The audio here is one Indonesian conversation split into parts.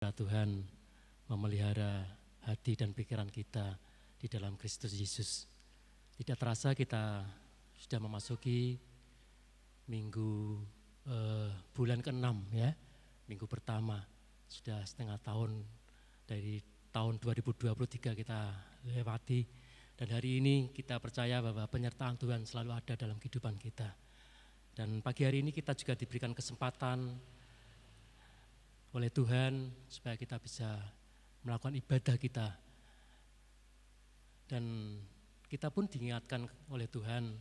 Tuhan memelihara hati dan pikiran kita di dalam Kristus Yesus. Tidak terasa kita sudah memasuki bulan ke-6 ya. Minggu pertama sudah setengah tahun dari tahun 2023 kita lewati, dan hari ini kita percaya bahwa penyertaan Tuhan selalu ada dalam kehidupan kita. Dan pagi hari ini kita juga diberikan kesempatan oleh Tuhan supaya kita bisa melakukan ibadah kita. Dan kita pun diingatkan oleh Tuhan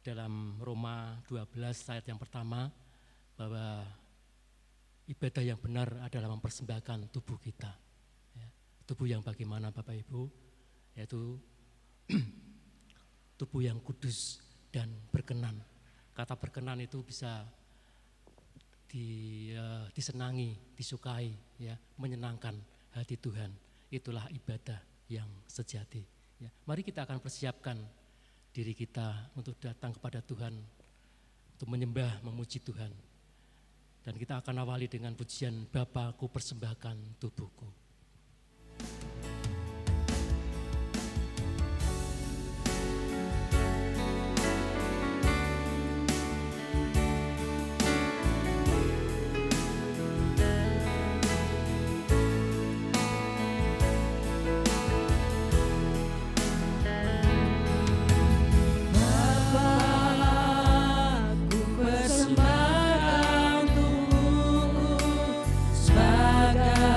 dalam Roma 12 ayat yang pertama bahwa ibadah yang benar adalah mempersembahkan tubuh kita. Tubuh yang bagaimana Bapak Ibu? Yaitu tubuh yang kudus dan berkenan. Kata berkenan itu bisa disenangi, disukai, ya, menyenangkan hati Tuhan. Itulah ibadah yang sejati. Ya. Mari kita akan persiapkan diri kita untuk datang kepada Tuhan, untuk menyembah, memuji Tuhan. Dan kita akan awali dengan pujian Bapa, ku persembahkan tubuhku. Sebagai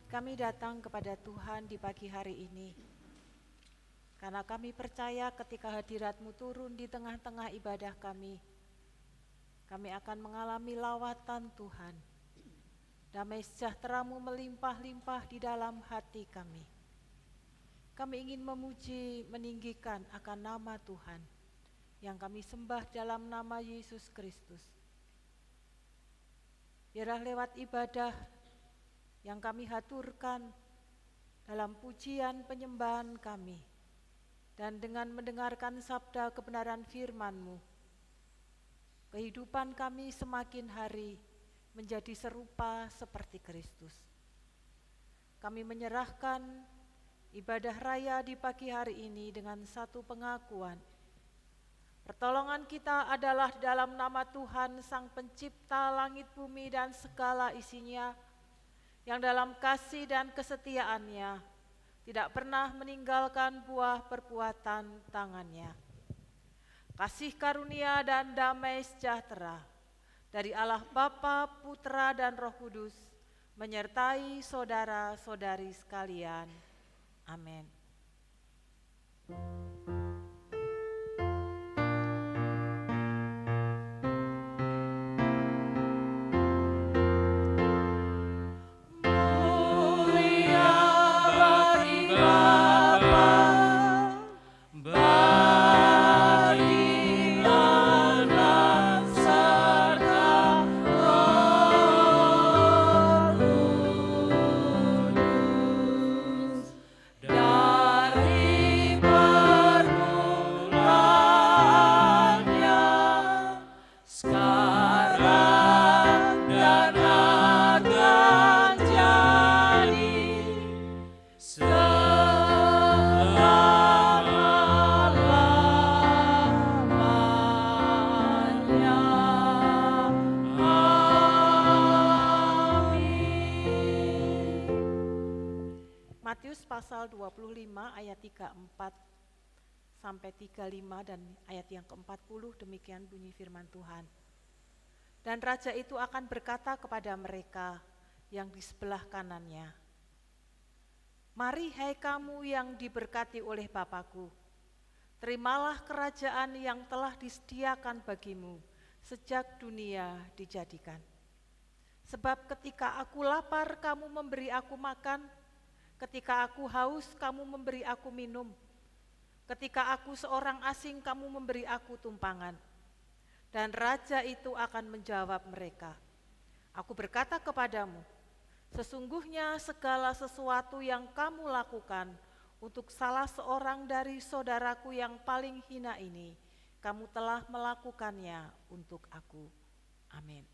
Kami datang kepada Tuhan di pagi hari ini, karena kami percaya ketika hadirat-Mu turun di tengah-tengah ibadah kami akan mengalami lawatan Tuhan. Damai sejahtera-Mu melimpah-limpah di dalam hati kami. Kami ingin memuji, meninggikan akan nama Tuhan, yang kami sembah dalam nama Yesus Kristus. Biarlah lewat ibadah yang kami haturkan dalam pujian penyembahan kami, dan dengan mendengarkan sabda kebenaran firman-Mu, kehidupan kami semakin hari menjadi serupa seperti Kristus. Kami menyerahkan ibadah raya di pagi hari ini dengan satu pengakuan. Pertolongan kita adalah dalam nama Tuhan Sang Pencipta langit bumi dan segala isinya, yang dalam kasih dan kesetiaannya tidak pernah meninggalkan buah perbuatan tangannya. Kasih karunia dan damai sejahtera dari Allah Bapa, Putra, dan Roh Kudus menyertai saudara-saudari sekalian. Amin. Matius pasal 25 ayat 34 sampai 35 dan ayat yang ke-40, demikian bunyi firman Tuhan. Dan raja itu akan berkata kepada mereka yang di sebelah kanannya, "Mari hai kamu yang diberkati oleh Bapa-Ku, terimalah kerajaan yang telah disediakan bagimu sejak dunia dijadikan. Sebab ketika aku lapar, kamu memberi aku makan. Ketika aku haus, kamu memberi aku minum. Ketika aku seorang asing, kamu memberi aku tumpangan." Dan raja itu akan menjawab mereka, "Aku berkata kepadamu, sesungguhnya segala sesuatu yang kamu lakukan untuk salah seorang dari saudaraku yang paling hina ini, kamu telah melakukannya untuk aku." Amin.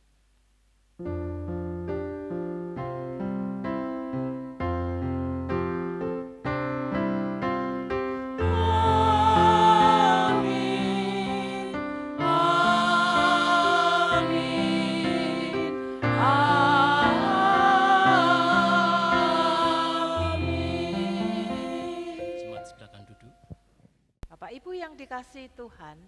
Ibu yang dikasihi Tuhan,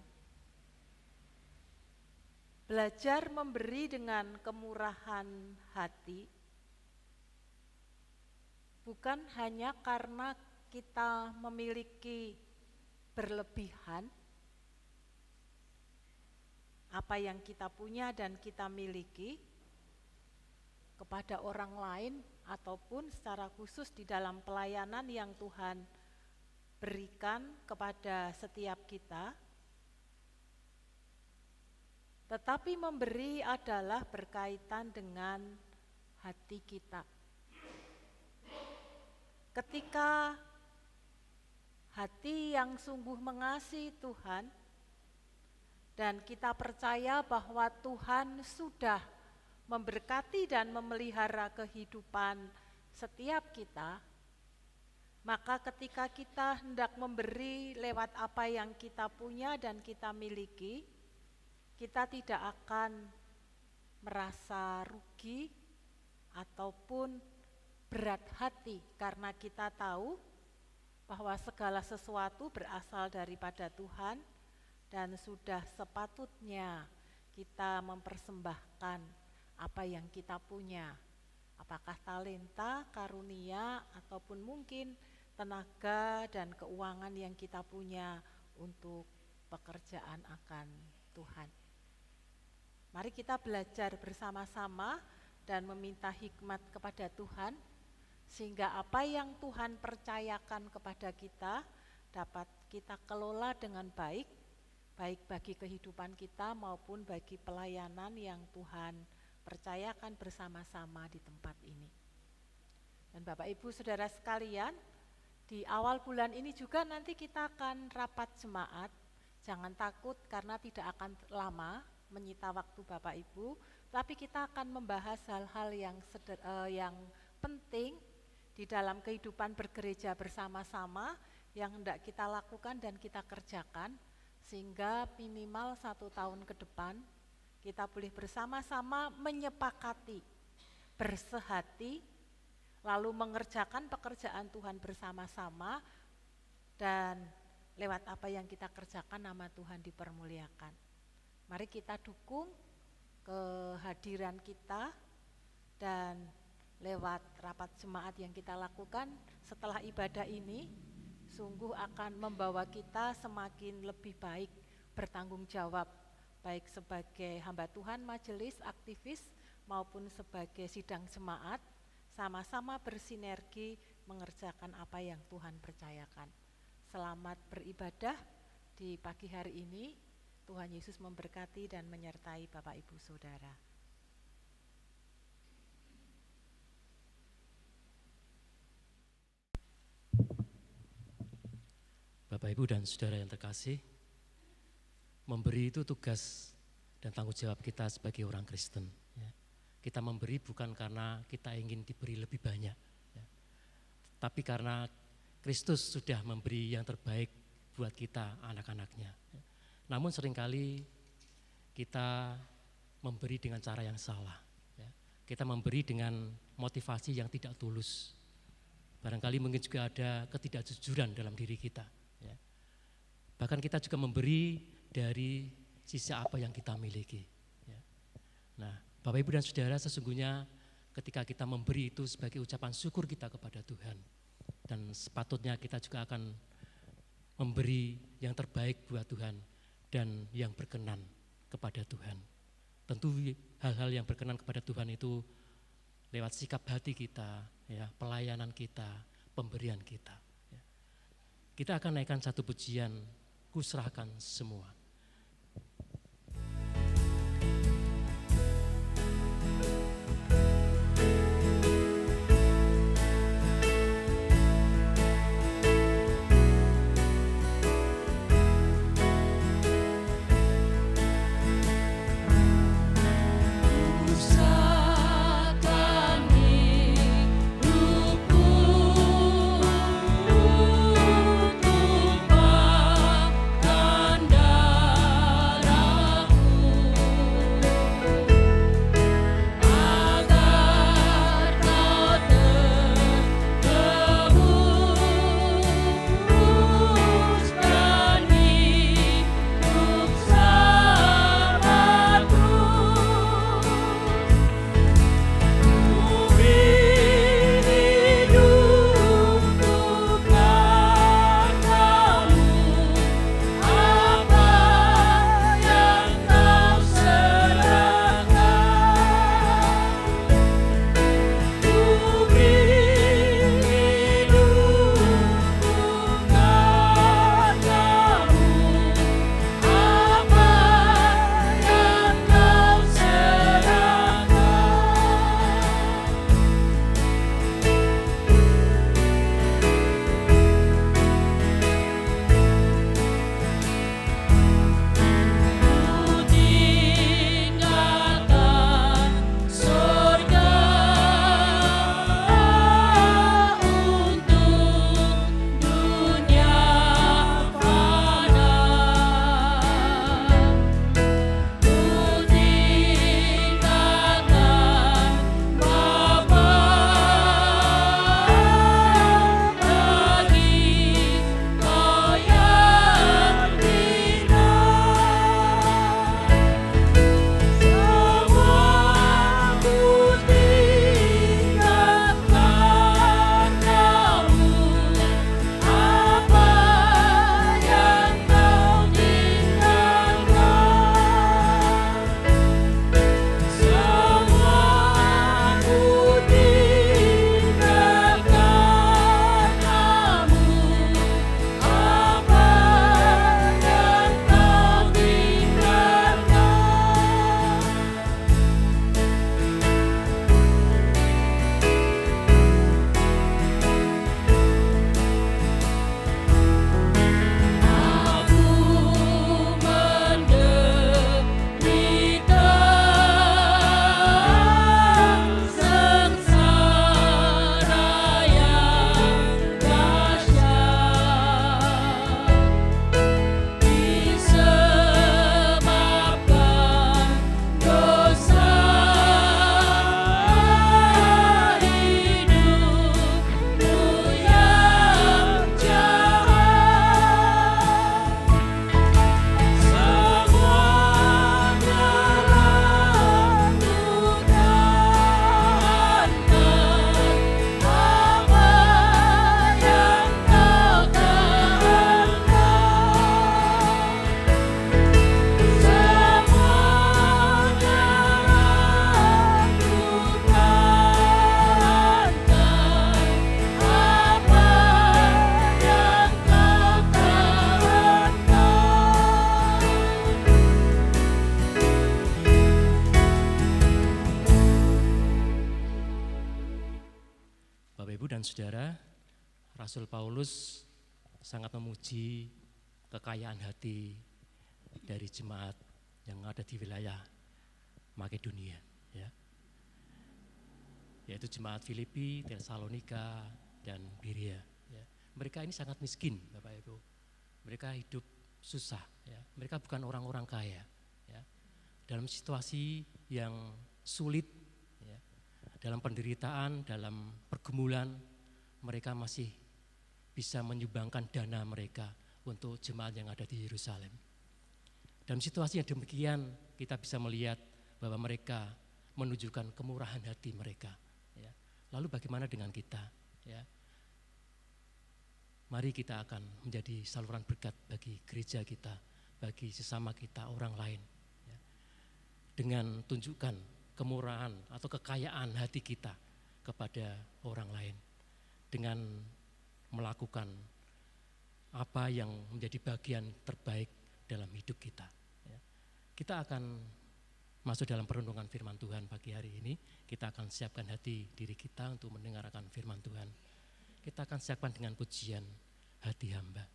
belajar memberi dengan kemurahan hati bukan hanya karena kita memiliki berlebihan apa yang kita punya dan kita miliki kepada orang lain, ataupun secara khusus di dalam pelayanan yang Tuhan berikan kepada setiap kita. Tetapi memberi adalah berkaitan dengan hati kita. Ketika hati yang sungguh mengasihi Tuhan dan kita percaya bahwa Tuhan sudah memberkati dan memelihara kehidupan setiap kita, maka ketika kita hendak memberi lewat apa yang kita punya dan kita miliki, kita tidak akan merasa rugi ataupun berat hati, karena kita tahu bahwa segala sesuatu berasal daripada Tuhan dan sudah sepatutnya kita mempersembahkan apa yang kita punya apakah talenta, karunia, ataupun mungkin tenaga dan keuangan yang kita punya untuk pekerjaan akan Tuhan. Mari kita belajar bersama-sama dan meminta hikmat kepada Tuhan, sehingga apa yang Tuhan percayakan kepada kita dapat kita kelola dengan baik, baik bagi kehidupan kita maupun bagi pelayanan yang Tuhan percayakan bersama-sama di tempat ini. Dan Bapak Ibu Saudara sekalian, di awal bulan ini juga nanti kita akan rapat jemaat. Jangan takut karena tidak akan lama menyita waktu Bapak Ibu, tapi kita akan membahas hal-hal yang penting di dalam kehidupan bergereja bersama-sama yang hendak kita lakukan dan kita kerjakan, sehingga minimal 1 tahun ke depan kita boleh bersama-sama menyepakati, bersehati, lalu mengerjakan pekerjaan Tuhan bersama-sama, dan lewat apa yang kita kerjakan nama Tuhan dipermuliakan. Mari kita dukung kehadiran kita, dan lewat rapat jemaat yang kita lakukan setelah ibadah ini sungguh akan membawa kita semakin lebih baik bertanggung jawab, baik sebagai hamba Tuhan, majelis, aktivis, maupun sebagai sidang jemaat, sama-sama bersinergi mengerjakan apa yang Tuhan percayakan. Selamat beribadah di pagi hari ini. Tuhan Yesus memberkati dan menyertai Bapak Ibu Saudara. Bapak Ibu dan Saudara yang terkasih, memberi itu tugas dan tanggung jawab kita sebagai orang Kristen. Ya. Kita memberi bukan karena kita ingin diberi lebih banyak, ya. Tapi karena Kristus sudah memberi yang terbaik buat kita, anak-anaknya. Ya. Namun seringkali kita memberi dengan cara yang salah. Ya. Kita memberi dengan motivasi yang tidak tulus. Barangkali mungkin juga ada ketidakjujuran dalam diri kita. Ya. Bahkan kita juga memberi dari sisi apa yang kita miliki. Ya. Nah, Bapak Ibu dan Saudara, sesungguhnya ketika kita memberi itu sebagai ucapan syukur kita kepada Tuhan, dan sepatutnya kita juga akan memberi yang terbaik buat Tuhan dan yang berkenan kepada Tuhan. Tentu hal-hal yang berkenan kepada Tuhan itu lewat sikap hati kita, ya, pelayanan kita, pemberian kita. Ya. Kita akan naikkan satu pujian, ku serahkan semua. Kanda Bapak Ibu dan Saudara, Rasul Paulus sangat memuji kekayaan hati dari jemaat yang ada di wilayah Makedonia, ya. Yaitu jemaat Filipi, Tesalonika, dan Berea. Ya. Mereka ini sangat miskin, Bapak Ibu. Mereka hidup susah, ya. Mereka bukan orang-orang kaya, ya. Dalam situasi yang sulit, ya. Dalam penderitaan, dalam pergumulan, mereka masih bisa menyumbangkan dana mereka untuk jemaat yang ada di Yerusalem. Dalam situasi yang demikian, kita bisa melihat bahwa mereka menunjukkan kemurahan hati mereka. Ya. Lalu bagaimana dengan kita? Ya. Mari kita akan menjadi saluran berkat bagi gereja kita, bagi sesama kita, orang lain. Ya. Dengan tunjukkan kemurahan atau kekayaan hati kita kepada orang lain. Dengan melakukan apa yang menjadi bagian terbaik dalam hidup kita. Ya. Kita akan masuk dalam perenungan firman Tuhan pagi hari ini. Kita akan siapkan hati diri kita untuk mendengarkan firman Tuhan. Kita akan siapkan dengan pujian hati hamba.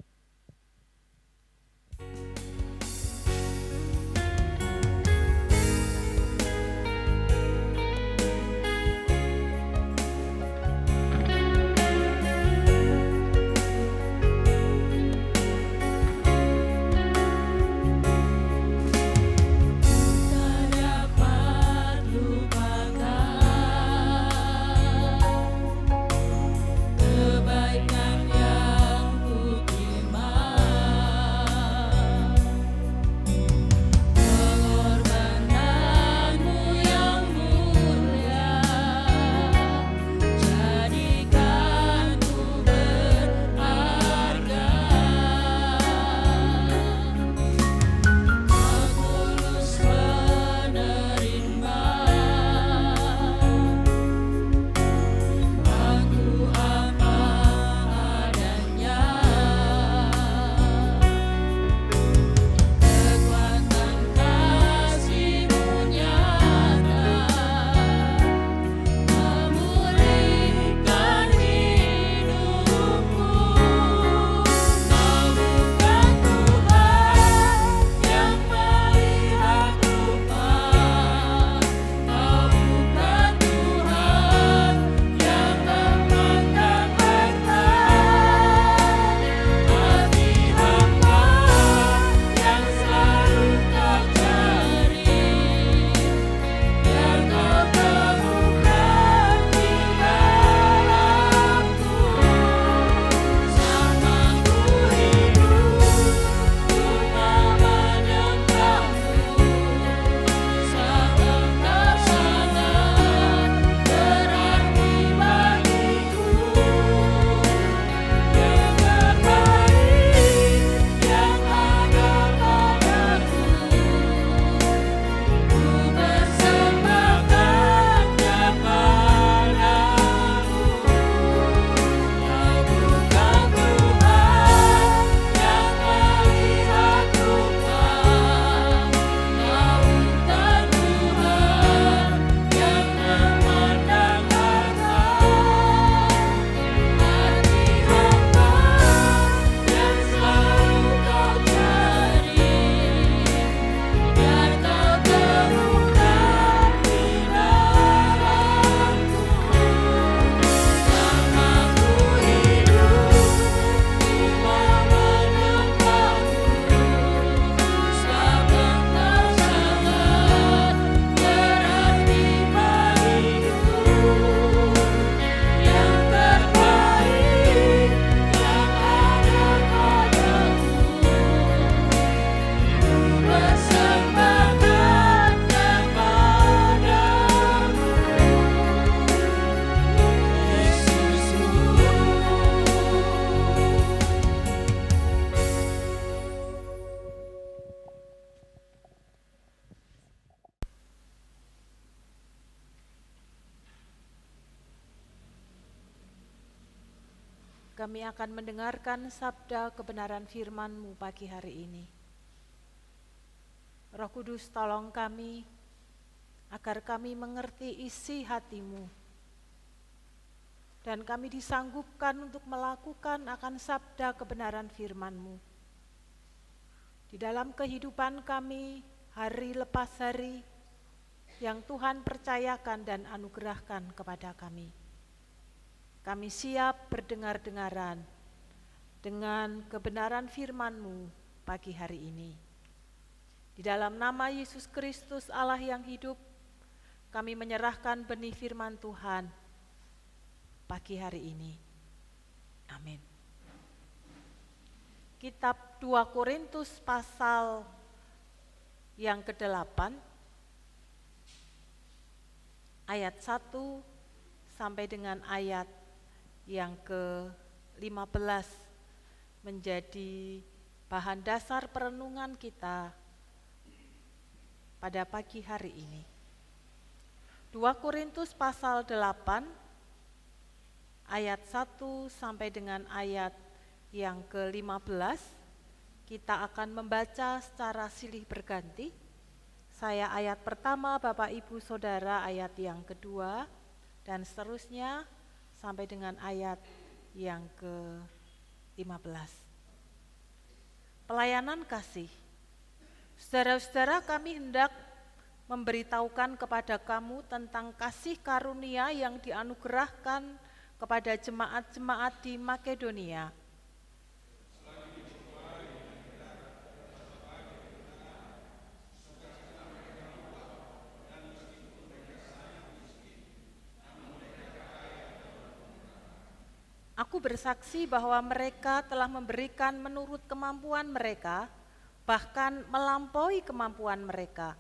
Kebaikan yang ku Kami akan mendengarkan sabda kebenaran firman-Mu pagi hari ini. Roh Kudus, tolong kami agar kami mengerti isi hati-Mu. dan kami disanggupkan untuk melakukan akan sabda kebenaran firman-Mu. Di dalam kehidupan kami, hari lepas hari, yang Tuhan percayakan dan anugerahkan kepada kami. Kami siap berdengar-dengaran dengan kebenaran firman-Mu pagi hari ini. Di dalam nama Yesus Kristus Allah yang hidup, kami menyerahkan benih firman Tuhan pagi hari ini. Amin. Kitab 2 Korintus pasal yang ke-8 ayat 1 sampai dengan ayat yang ke-15 menjadi bahan dasar perenungan kita pada pagi hari ini. 2 Korintus pasal 8 ayat 1 sampai dengan ayat yang ke-15 kita akan membaca secara silih berganti. Saya ayat pertama, Bapak Ibu Saudara ayat yang kedua, dan seterusnya sampai dengan ayat yang ke-15. Pelayanan kasih. Saudara-saudara, kami hendak memberitahukan kepada kamu tentang kasih karunia yang dianugerahkan kepada jemaat-jemaat di Makedonia. Aku bersaksi bahwa mereka telah memberikan menurut kemampuan mereka, bahkan melampaui kemampuan mereka.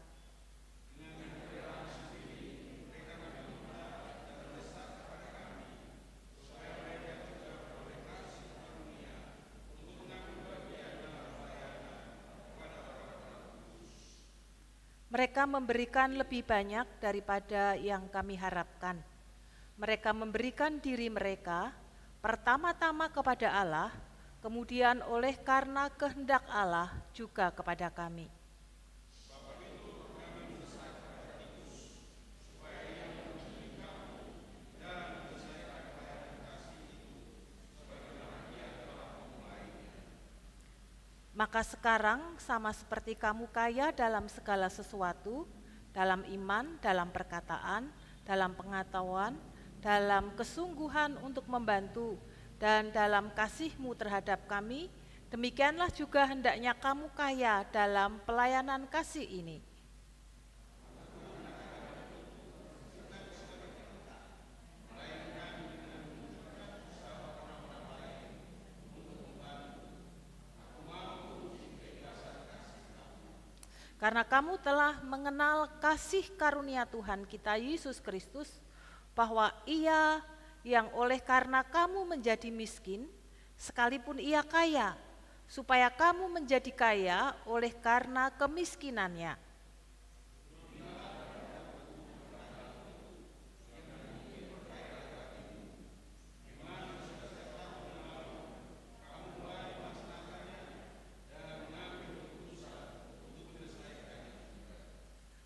Mereka memberikan lebih banyak daripada yang kami harapkan. Mereka memberikan diri mereka pertama-tama kepada Allah, kemudian oleh karena kehendak Allah juga kepada kami. Maka sekarang sama seperti kamu kaya dalam segala sesuatu, dalam iman, dalam perkataan, dalam pengetahuan, dalam kesungguhan untuk membantu, dan dalam kasihmu terhadap kami, demikianlah juga hendaknya kamu kaya dalam pelayanan kasih ini. Karena kamu telah mengenal kasih karunia Tuhan kita Yesus Kristus, bahwa Ia yang oleh karena kamu menjadi miskin, sekalipun Ia kaya, supaya kamu menjadi kaya oleh karena kemiskinannya.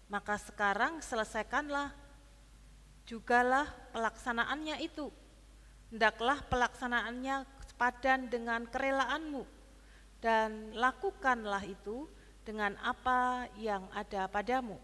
Maka sekarang selesaikanlah jugalah pelaksanaannya itu. Hendaklah pelaksanaannya sepadan dengan kerelaanmu, dan lakukanlah itu dengan apa yang ada padamu.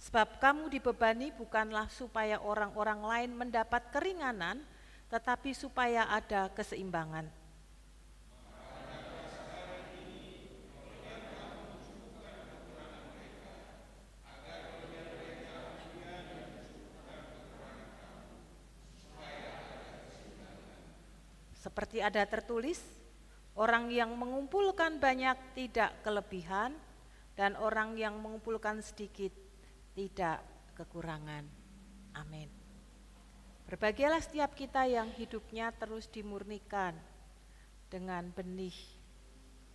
Sebab kamu dibebani bukanlah supaya orang-orang lain mendapat keringanan, tetapi supaya ada keseimbangan. Seperti ada tertulis, orang yang mengumpulkan banyak tidak kelebihan, dan orang yang mengumpulkan sedikit tidak kekurangan. Amin. Berbahagialah setiap kita yang hidupnya terus dimurnikan dengan benih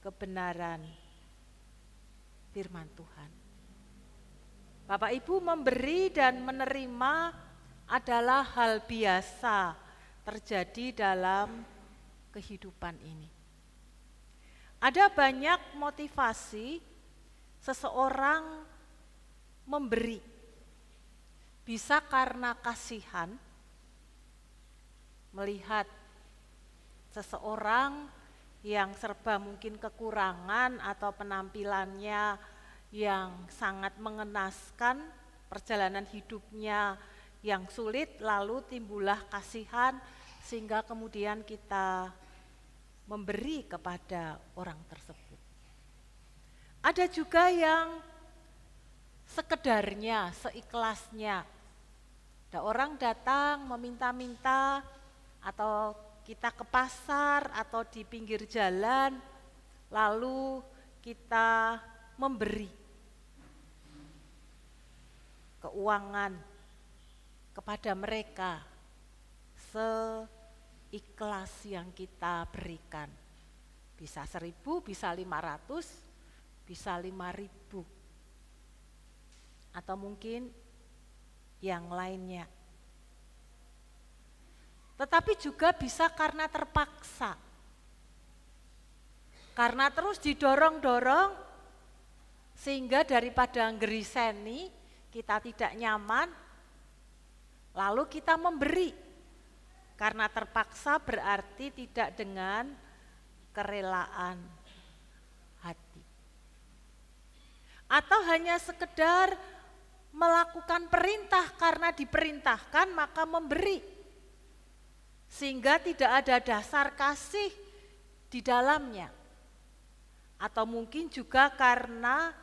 kebenaran firman Tuhan. Bapak Ibu, memberi dan menerima adalah hal biasa terjadi dalam kehidupan ini. Ada banyak motivasi seseorang memberi. Bisa karena kasihan, melihat seseorang yang serba mungkin kekurangan atau penampilannya yang sangat mengenaskan, perjalanan hidupnya yang sulit, lalu timbullah kasihan sehingga kemudian kita memberi kepada orang tersebut. Ada juga yang sekedarnya, seikhlasnya. Ada orang datang meminta-minta, atau kita ke pasar atau di pinggir jalan, lalu kita memberi keuangan kepada mereka seikhlas yang kita berikan. Bisa 1.000, bisa 500, bisa 5.000. Atau mungkin yang lainnya. Tetapi juga bisa karena terpaksa. Karena terus didorong-dorong sehingga daripada nggeriseni, kita tidak nyaman, lalu kita memberi. Karena terpaksa berarti tidak dengan kerelaan hati. Atau hanya sekedar melakukan perintah karena diperintahkan maka memberi. Sehingga tidak ada dasar kasih di dalamnya. Atau mungkin juga karena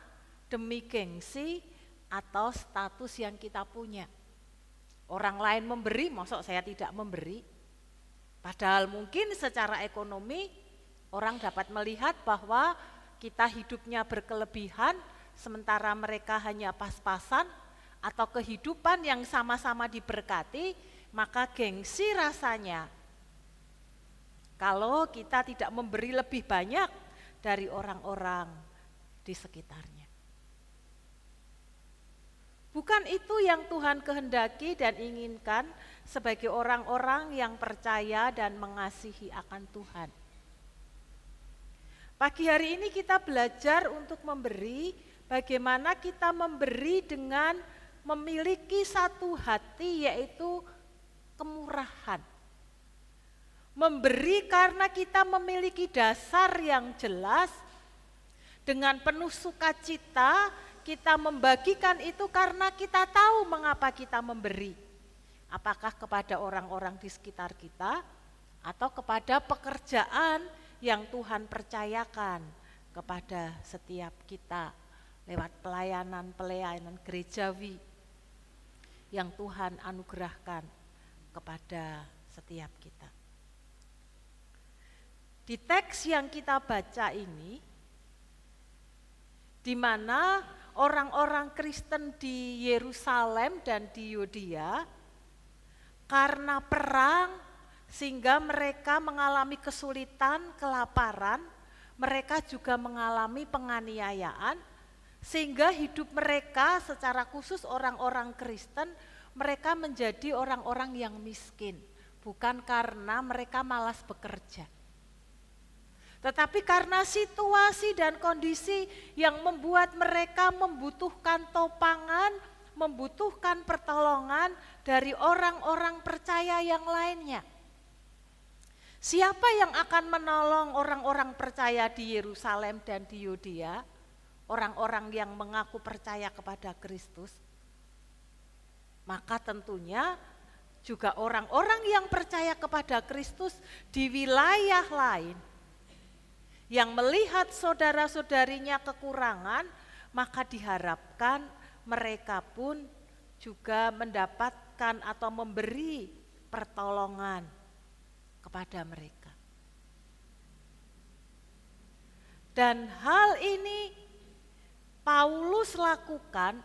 demi gengsi atau status yang kita punya. Orang lain memberi, maksud saya tidak memberi. Padahal mungkin secara ekonomi orang dapat melihat bahwa kita hidupnya berkelebihan, sementara mereka hanya pas-pasan, atau kehidupan yang sama-sama diberkati, maka gengsi rasanya kalau kita tidak memberi lebih banyak dari orang-orang di sekitarnya. Bukan itu yang Tuhan kehendaki dan inginkan sebagai orang-orang yang percaya dan mengasihi akan Tuhan. Pagi hari ini kita belajar untuk memberi, bagaimana kita memberi dengan memiliki satu hati, yaitu kemurahan. Memberi karena kita memiliki dasar yang jelas, dengan penuh sukacita kita membagikan itu karena kita tahu mengapa kita memberi. Apakah kepada orang-orang di sekitar kita atau kepada pekerjaan yang Tuhan percayakan kepada setiap kita lewat pelayanan gerejawi yang Tuhan anugerahkan kepada setiap kita. Di teks yang kita baca ini, di mana orang-orang Kristen di Yerusalem dan di Yudea karena perang sehingga mereka mengalami kesulitan, kelaparan, mereka juga mengalami penganiayaan, sehingga hidup mereka secara khusus orang-orang Kristen, mereka menjadi orang-orang yang miskin, bukan karena mereka malas bekerja. Tetapi karena situasi dan kondisi yang membuat mereka membutuhkan topangan, membutuhkan pertolongan dari orang-orang percaya yang lainnya. Siapa yang akan menolong orang-orang percaya di Yerusalem dan di Yudea? Orang-orang yang mengaku percaya kepada Kristus, maka tentunya juga orang-orang yang percaya kepada Kristus di wilayah lain yang melihat saudara-saudarinya kekurangan, maka diharapkan mereka pun juga mendapatkan atau memberi pertolongan kepada mereka. Dan hal ini Paulus lakukan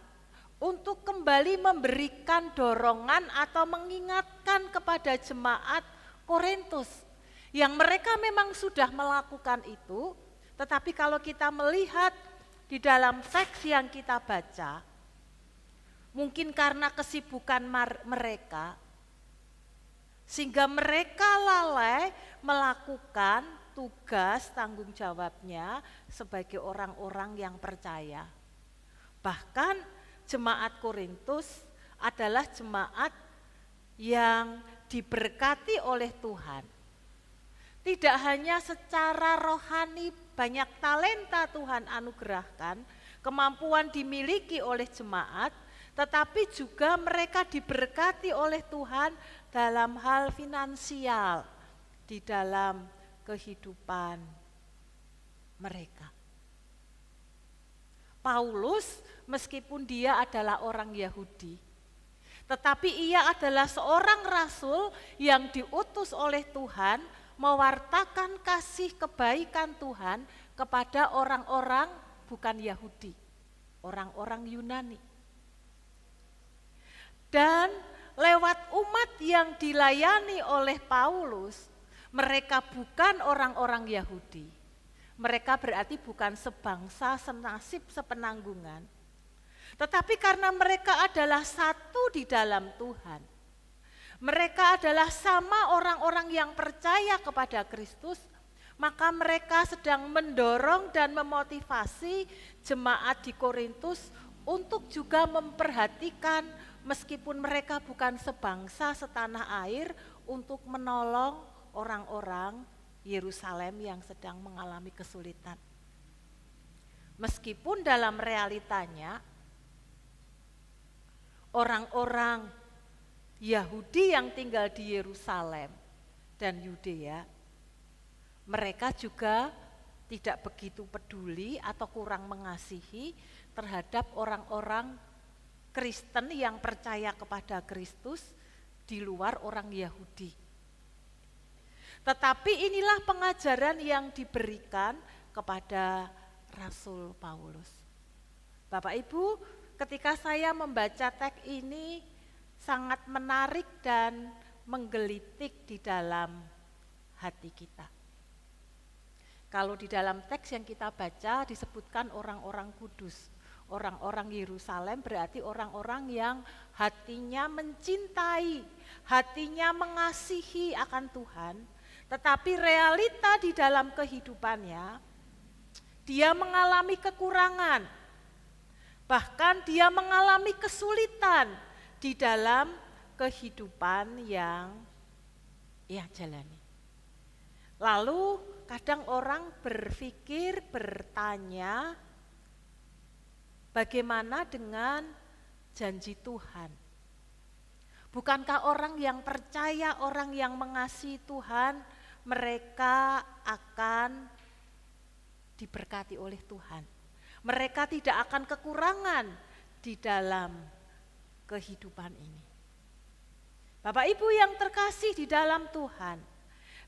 untuk kembali memberikan dorongan atau mengingatkan kepada jemaat Korintus yang mereka memang sudah melakukan itu, tetapi kalau kita melihat di dalam teks yang kita baca, mungkin karena kesibukan mereka, sehingga mereka lalai melakukan tugas tanggung jawabnya sebagai orang-orang yang percaya. Bahkan jemaat Korintus adalah jemaat yang diberkati oleh Tuhan. Tidak hanya secara rohani banyak talenta Tuhan anugerahkan, kemampuan dimiliki oleh jemaat, tetapi juga mereka diberkati oleh Tuhan dalam hal finansial di dalam kehidupan mereka. Paulus meskipun dia adalah orang Yahudi, tetapi ia adalah seorang rasul yang diutus oleh Tuhan mewartakan kasih kebaikan Tuhan kepada orang-orang bukan Yahudi, orang-orang Yunani. Dan lewat umat yang dilayani oleh Paulus, mereka bukan orang-orang Yahudi. Mereka berarti bukan sebangsa, senasib, sepenanggungan. Tetapi karena mereka adalah satu di dalam Tuhan, mereka adalah sama orang-orang yang percaya kepada Kristus, maka mereka sedang mendorong dan memotivasi jemaat di Korintus untuk juga memperhatikan meskipun mereka bukan sebangsa setanah air untuk menolong orang-orang Yerusalem yang sedang mengalami kesulitan. Meskipun dalam realitanya orang-orang Yahudi yang tinggal di Yerusalem dan Yudea, mereka juga tidak begitu peduli atau kurang mengasihi terhadap orang-orang Kristen yang percaya kepada Kristus di luar orang Yahudi. Tetapi inilah pengajaran yang diberikan kepada Rasul Paulus. Bapak Ibu, ketika saya membaca teks ini sangat menarik dan menggelitik di dalam hati kita. Kalau di dalam teks yang kita baca disebutkan orang-orang kudus, orang-orang Yerusalem berarti orang-orang yang hatinya mencintai, hatinya mengasihi akan Tuhan, tetapi realita di dalam kehidupannya, dia mengalami kekurangan, bahkan dia mengalami kesulitan di dalam kehidupan yang ia jalani. Lalu kadang orang berpikir, bertanya, bagaimana dengan janji Tuhan? Bukankah orang yang percaya, orang yang mengasihi Tuhan, mereka akan diberkati oleh Tuhan. Mereka tidak akan kekurangan di dalam kehidupan ini. Bapak Ibu yang terkasih di dalam Tuhan,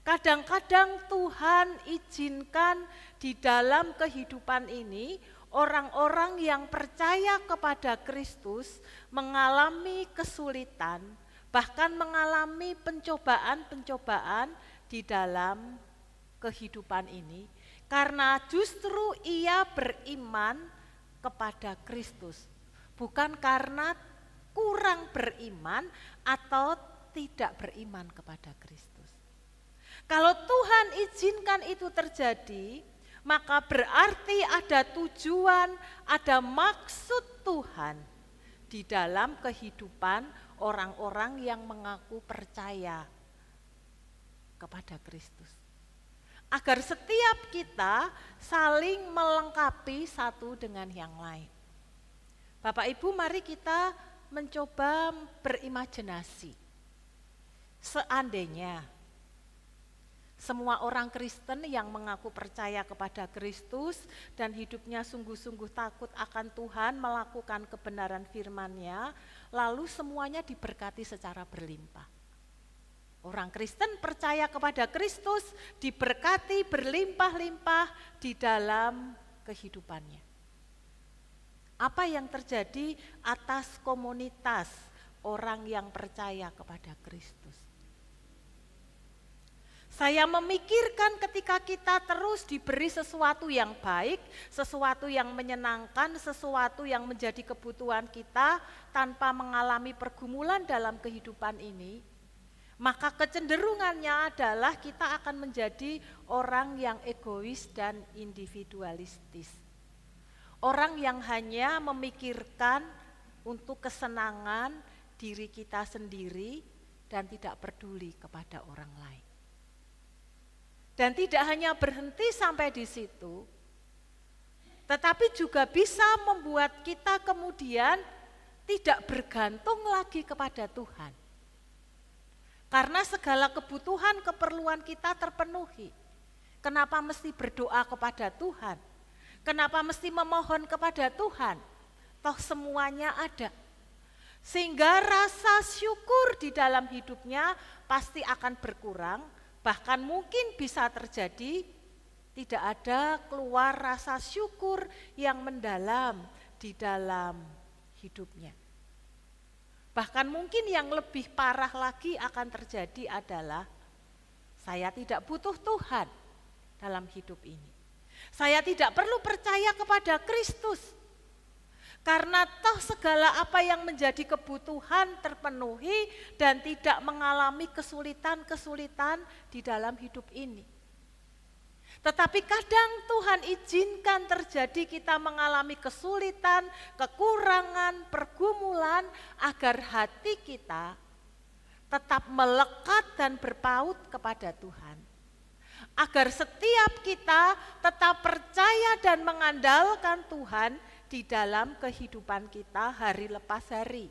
kadang-kadang Tuhan izinkan di dalam kehidupan ini orang-orang yang percaya kepada Kristus mengalami kesulitan, bahkan mengalami pencobaan-pencobaan di dalam kehidupan ini, karena justru ia beriman kepada Kristus, bukan karena kurang beriman atau tidak beriman kepada Kristus. Kalau Tuhan izinkan itu terjadi, maka berarti ada tujuan, ada maksud Tuhan di dalam kehidupan orang-orang yang mengaku percaya kepada Kristus. Agar setiap kita saling melengkapi satu dengan yang lain. Bapak Ibu, mari kita mencoba berimajinasi. Seandainya semua orang Kristen yang mengaku percaya kepada Kristus dan hidupnya sungguh-sungguh takut akan Tuhan, melakukan kebenaran firman-Nya, lalu semuanya diberkati secara berlimpah. Orang Kristen percaya kepada Kristus diberkati berlimpah-limpah di dalam kehidupannya. Apa yang terjadi atas komunitas orang yang percaya kepada Kristus? Saya memikirkan ketika kita terus diberi sesuatu yang baik, sesuatu yang menyenangkan, sesuatu yang menjadi kebutuhan kita tanpa mengalami pergumulan dalam kehidupan ini, maka kecenderungannya adalah kita akan menjadi orang yang egois dan individualistis. Orang yang hanya memikirkan untuk kesenangan diri kita sendiri dan tidak peduli kepada orang lain. Dan tidak hanya berhenti sampai di situ, tetapi juga bisa membuat kita kemudian tidak bergantung lagi kepada Tuhan. Karena segala kebutuhan, keperluan kita terpenuhi. Kenapa mesti berdoa kepada Tuhan? Kenapa mesti memohon kepada Tuhan? Toh semuanya ada. Sehingga rasa syukur di dalam hidupnya pasti akan berkurang, bahkan mungkin bisa terjadi tidak ada keluar rasa syukur yang mendalam di dalam hidupnya. Bahkan mungkin yang lebih parah lagi akan terjadi adalah saya tidak butuh Tuhan dalam hidup ini. Saya tidak perlu percaya kepada Kristus. Karena toh segala apa yang menjadi kebutuhan terpenuhi dan tidak mengalami kesulitan-kesulitan di dalam hidup ini. Tetapi kadang Tuhan izinkan terjadi kita mengalami kesulitan, kekurangan, pergumulan agar hati kita tetap melekat dan berpaut kepada Tuhan. Agar setiap kita tetap percaya dan mengandalkan Tuhan di dalam kehidupan kita hari lepas hari.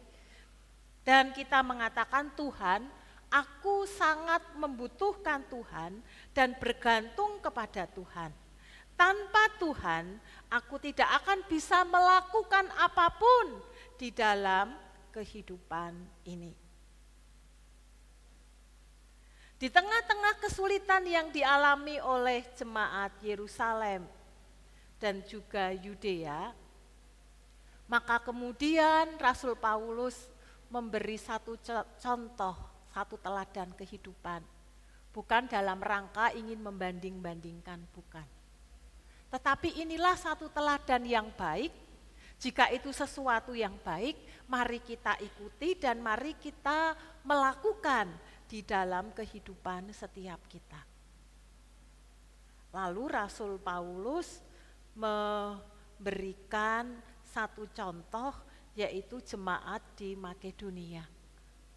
Dan kita mengatakan, Tuhan, aku sangat membutuhkan Tuhan dan bergantung kepada Tuhan. Tanpa Tuhan, aku tidak akan bisa melakukan apapun di dalam kehidupan ini. Di tengah-tengah kesulitan yang dialami oleh jemaat Yerusalem dan juga Yudea, maka kemudian Rasul Paulus memberi satu contoh, satu teladan kehidupan. Bukan dalam rangka ingin membanding-bandingkan, bukan. Tetapi inilah satu teladan yang baik. Jika itu sesuatu yang baik, mari kita ikuti dan mari kita melakukan di dalam kehidupan setiap kita. Lalu Rasul Paulus memberikan satu contoh, yaitu jemaat di Makedonia.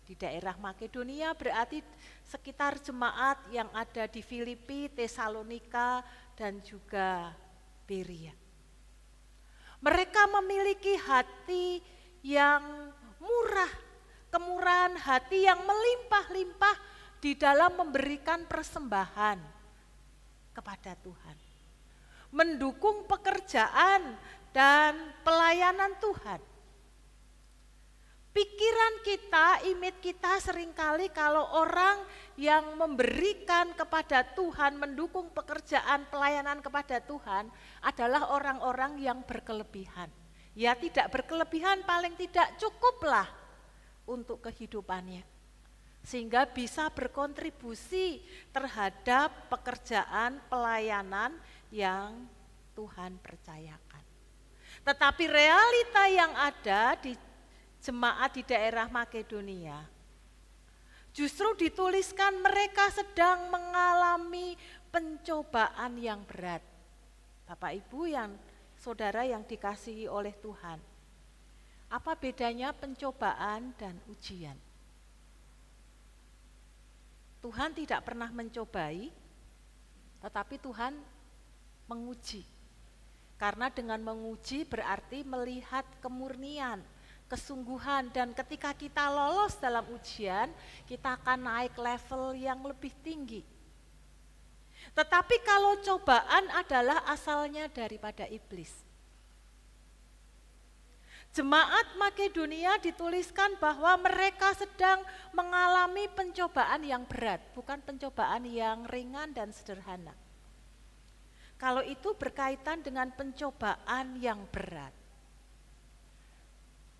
Di daerah Makedonia berarti sekitar jemaat yang ada di Filipi, Tesalonika, dan juga Berea. Mereka memiliki hati yang murah, kemurahan hati yang melimpah-limpah di dalam memberikan persembahan kepada Tuhan. Mendukung pekerjaan dan pelayanan Tuhan. Pikiran kita, image kita seringkali kalau orang yang memberikan kepada Tuhan, mendukung pekerjaan pelayanan kepada Tuhan adalah orang-orang yang berkelebihan. Ya tidak berkelebihan, paling tidak cukuplah untuk kehidupannya. Sehingga bisa berkontribusi terhadap pekerjaan pelayanan yang Tuhan percayakan. Tetapi realita yang ada di jemaat di daerah Makedonia, justru dituliskan mereka sedang mengalami pencobaan yang berat. Bapak Ibu yang saudara yang dikasihi oleh Tuhan, apa bedanya pencobaan dan ujian? Tuhan tidak pernah mencobai, tetapi Tuhan menguji. Karena dengan menguji berarti melihat kemurnian, kesungguhan, dan ketika kita lolos dalam ujian, kita akan naik level yang lebih tinggi. Tetapi kalau cobaan adalah asalnya daripada iblis. Jemaat Makedonia dituliskan bahwa mereka sedang mengalami pencobaan yang berat, bukan pencobaan yang ringan dan sederhana. Kalau itu berkaitan dengan pencobaan yang berat,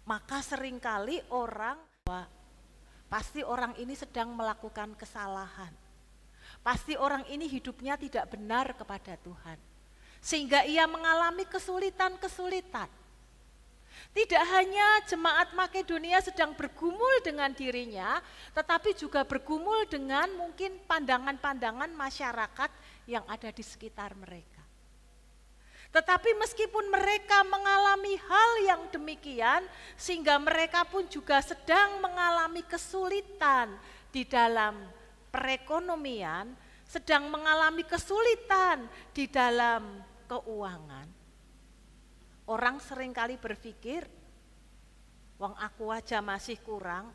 maka seringkali pasti orang ini sedang melakukan kesalahan. Pasti orang ini hidupnya tidak benar kepada Tuhan. Sehingga ia mengalami kesulitan-kesulitan. Tidak hanya jemaat Makedonia sedang bergumul dengan dirinya, tetapi juga bergumul dengan mungkin pandangan-pandangan masyarakat yang ada di sekitar mereka. Tetapi meskipun mereka mengalami hal yang demikian, sehingga mereka pun juga sedang mengalami kesulitan di dalam perekonomian, sedang mengalami kesulitan di dalam keuangan. Orang seringkali berpikir, wong aku aja masih kurang,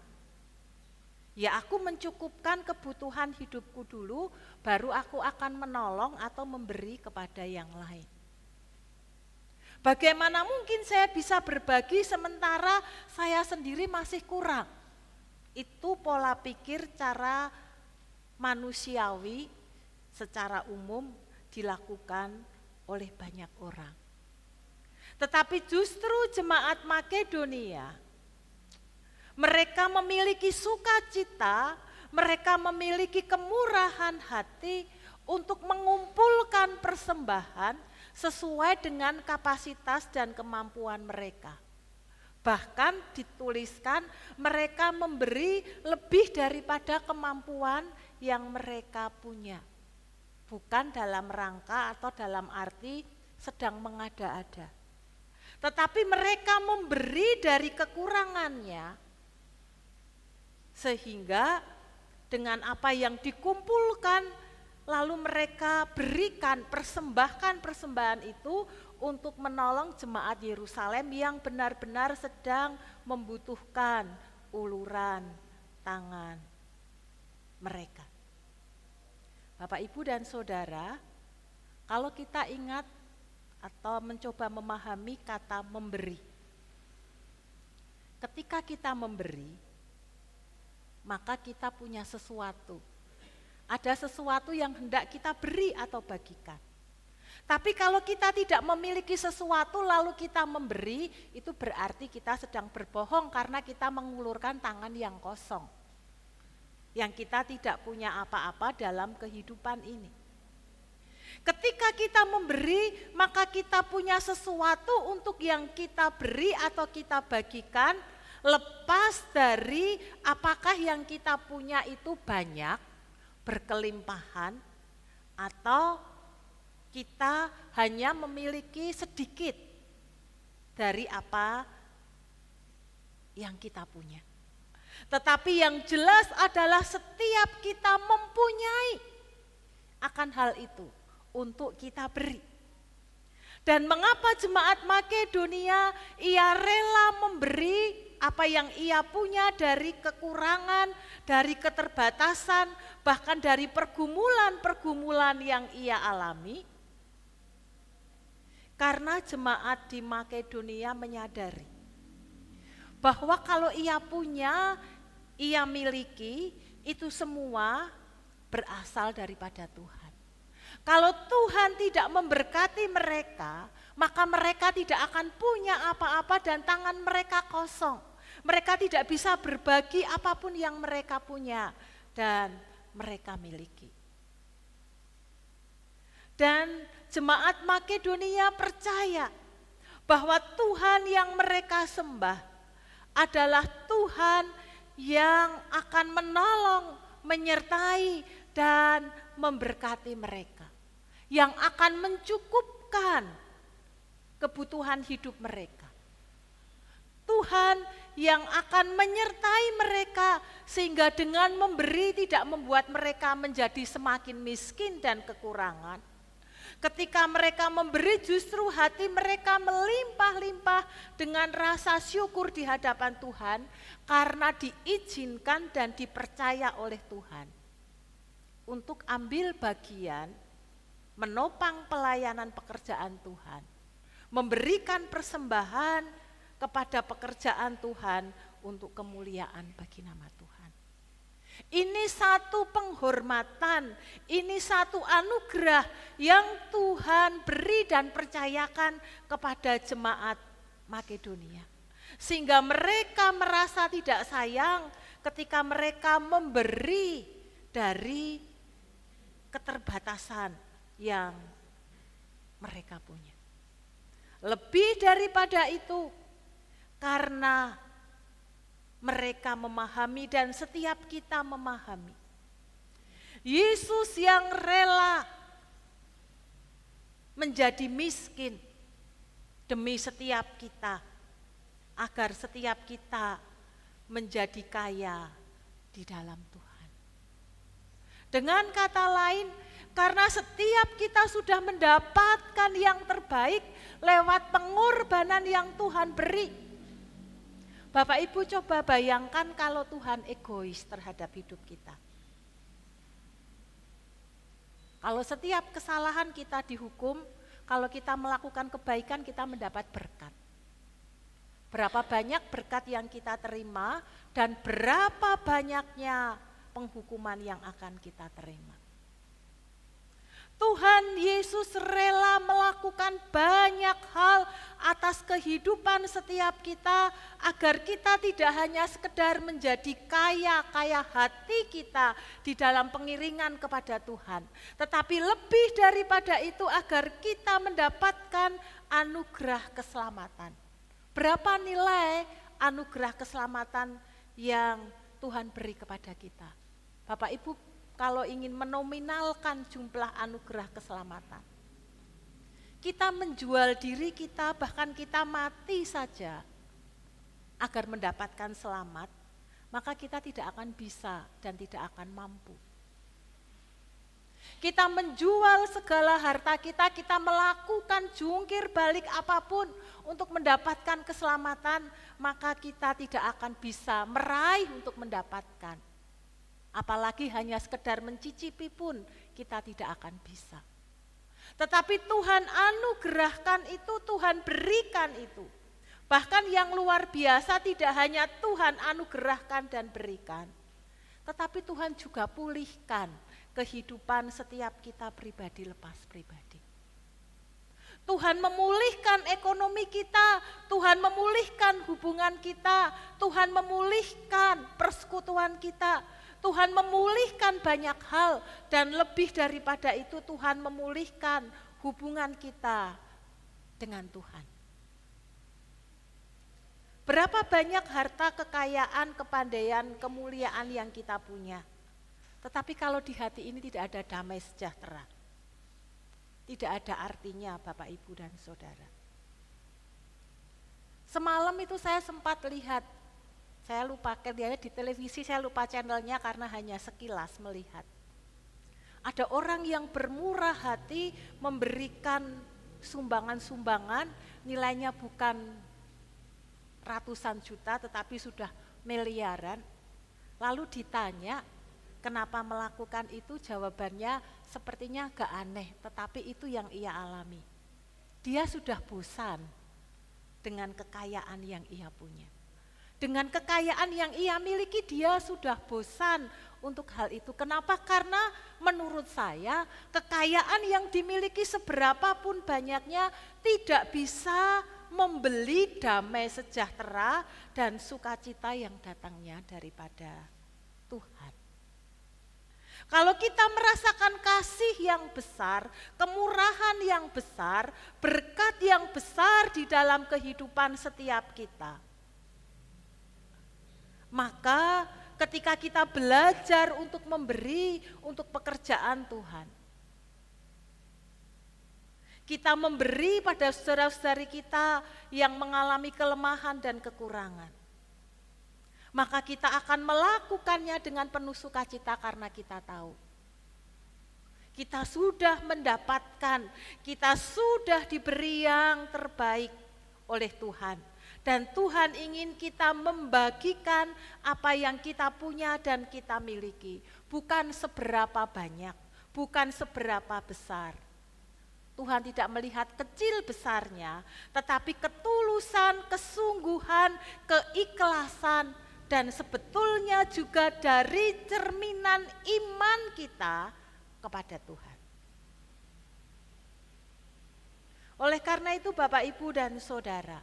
ya aku mencukupkan kebutuhan hidupku dulu, baru aku akan menolong atau memberi kepada yang lain. Bagaimana mungkin saya bisa berbagi sementara saya sendiri masih kurang? Itu pola pikir cara manusiawi secara umum dilakukan oleh banyak orang. Tetapi justru jemaat Makedonia, mereka memiliki sukacita, mereka memiliki kemurahan hati untuk mengumpulkan persembahan sesuai dengan kapasitas dan kemampuan mereka. Bahkan dituliskan mereka memberi lebih daripada kemampuan yang mereka punya. Bukan dalam rangka atau dalam arti sedang mengada-ada. Tetapi mereka memberi dari kekurangannya, sehingga dengan apa yang dikumpulkan lalu mereka berikan, persembahkan persembahan itu untuk menolong jemaat Yerusalem yang benar-benar sedang membutuhkan uluran tangan mereka. Bapak, Ibu, dan Saudara, kalau kita ingat atau mencoba memahami kata memberi, ketika kita memberi, maka kita punya sesuatu. Ada sesuatu yang hendak kita beri atau bagikan. Tapi kalau kita tidak memiliki sesuatu lalu kita memberi, itu berarti kita sedang berbohong karena kita mengulurkan tangan yang kosong. Yang kita tidak punya apa-apa dalam kehidupan ini. Ketika kita memberi, maka kita punya sesuatu untuk yang kita beri atau kita bagikan, lepas dari apakah yang kita punya itu banyak, berkelimpahan, atau kita hanya memiliki sedikit dari apa yang kita punya. Tetapi yang jelas adalah setiap kita mempunyai akan hal itu untuk kita beri. Dan mengapa jemaat Makedonia ia rela memberi apa yang ia punya dari kekurangan, dari keterbatasan, bahkan dari pergumulan-pergumulan yang ia alami? Karena jemaat di Makedonia menyadari bahwa kalau ia punya, ia miliki, itu semua berasal daripada Tuhan. Kalau Tuhan tidak memberkati mereka, maka mereka tidak akan punya apa-apa dan tangan mereka kosong. Mereka tidak bisa berbagi apapun yang mereka punya dan mereka miliki. Dan jemaat Makedonia percaya bahwa Tuhan yang mereka sembah adalah Tuhan yang akan menolong, menyertai, dan memberkati mereka. Yang akan mencukupkan kebutuhan hidup mereka. Tuhan yang akan menyertai mereka sehingga dengan memberi tidak membuat mereka menjadi semakin miskin dan kekurangan. Ketika mereka memberi justru hati mereka melimpah-limpah dengan rasa syukur di hadapan Tuhan karena diizinkan dan dipercaya oleh Tuhan untuk ambil bagian menopang pelayanan pekerjaan Tuhan, memberikan persembahan kepada pekerjaan Tuhan untuk kemuliaan bagi nama Tuhan. Ini satu penghormatan, ini satu anugerah yang Tuhan beri dan percayakan kepada jemaat Makedonia. Sehingga mereka merasa tidak sayang ketika mereka memberi dari keterbatasan yang mereka punya. Lebih daripada itu, Karena mereka memahami dan setiap kita memahami. Yesus yang rela menjadi miskin demi setiap kita, agar setiap kita menjadi kaya di dalam Tuhan. Dengan kata lain, karena setiap kita sudah mendapatkan yang terbaik lewat pengorbanan yang Tuhan beri. Bapak Ibu coba bayangkan kalau Tuhan egois terhadap hidup kita. Kalau setiap kesalahan kita dihukum, kalau kita melakukan kebaikan kita mendapat berkat. Berapa banyak berkat yang kita terima dan berapa banyaknya penghukuman yang akan kita terima. Tuhan Yesus rela melakukan banyak hal atas kehidupan setiap kita agar kita tidak hanya sekedar menjadi kaya hati kita di dalam pengiringan kepada Tuhan, tetapi lebih daripada itu agar kita mendapatkan anugerah keselamatan. Berapa nilai anugerah keselamatan yang Tuhan beri kepada kita? Bapak Ibu, kalau ingin menominalkan jumlah anugerah keselamatan, kita menjual diri kita, bahkan kita mati saja agar mendapatkan selamat, maka kita tidak akan bisa dan tidak akan mampu. Kita menjual segala harta kita, kita melakukan jungkir balik apapun untuk mendapatkan keselamatan, maka kita tidak akan bisa meraih untuk mendapatkan. Apalagi hanya sekedar mencicipi pun kita tidak akan bisa. Tetapi Tuhan anugerahkan itu, Tuhan berikan itu. Bahkan yang luar biasa tidak hanya Tuhan anugerahkan dan berikan, tetapi Tuhan juga pulihkan kehidupan setiap kita pribadi lepas pribadi. Tuhan memulihkan ekonomi kita, Tuhan memulihkan hubungan kita, Tuhan memulihkan persekutuan kita, Tuhan memulihkan banyak hal, dan lebih daripada itu Tuhan memulihkan hubungan kita dengan Tuhan. Berapa banyak harta, kekayaan, kepandaian, kemuliaan yang kita punya, tetapi kalau di hati ini tidak ada damai sejahtera, tidak ada artinya Bapak, Ibu, dan Saudara. Semalam itu saya sempat lihat, saya lupa di televisi, saya lupa channelnya karena hanya sekilas melihat. Ada orang yang bermurah hati memberikan sumbangan-sumbangan, nilainya bukan ratusan juta tetapi sudah miliaran. Lalu ditanya, kenapa melakukan itu? Jawabannya sepertinya agak aneh, tetapi itu yang ia alami. Dia sudah bosan dengan kekayaan yang ia punya. Dengan kekayaan yang ia miliki, dia sudah bosan untuk hal itu. Kenapa? Karena menurut saya kekayaan yang dimiliki seberapapun banyaknya tidak bisa membeli damai sejahtera dan sukacita yang datangnya daripada Tuhan. Kalau kita merasakan kasih yang besar, kemurahan yang besar, berkat yang besar di dalam kehidupan setiap kita, maka ketika kita belajar untuk memberi untuk pekerjaan Tuhan, kita memberi pada saudara-saudari kita yang mengalami kelemahan dan kekurangan, maka kita akan melakukannya dengan penuh sukacita karena kita tahu kita sudah mendapatkan, kita sudah diberi yang terbaik oleh Tuhan. Dan Tuhan ingin kita membagikan apa yang kita punya dan kita miliki. Bukan seberapa banyak, bukan seberapa besar. Tuhan tidak melihat kecil besarnya, tetapi ketulusan, kesungguhan, keikhlasan, dan sebetulnya juga dari cerminan iman kita kepada Tuhan. Oleh karena itu Bapak, Ibu, dan Saudara,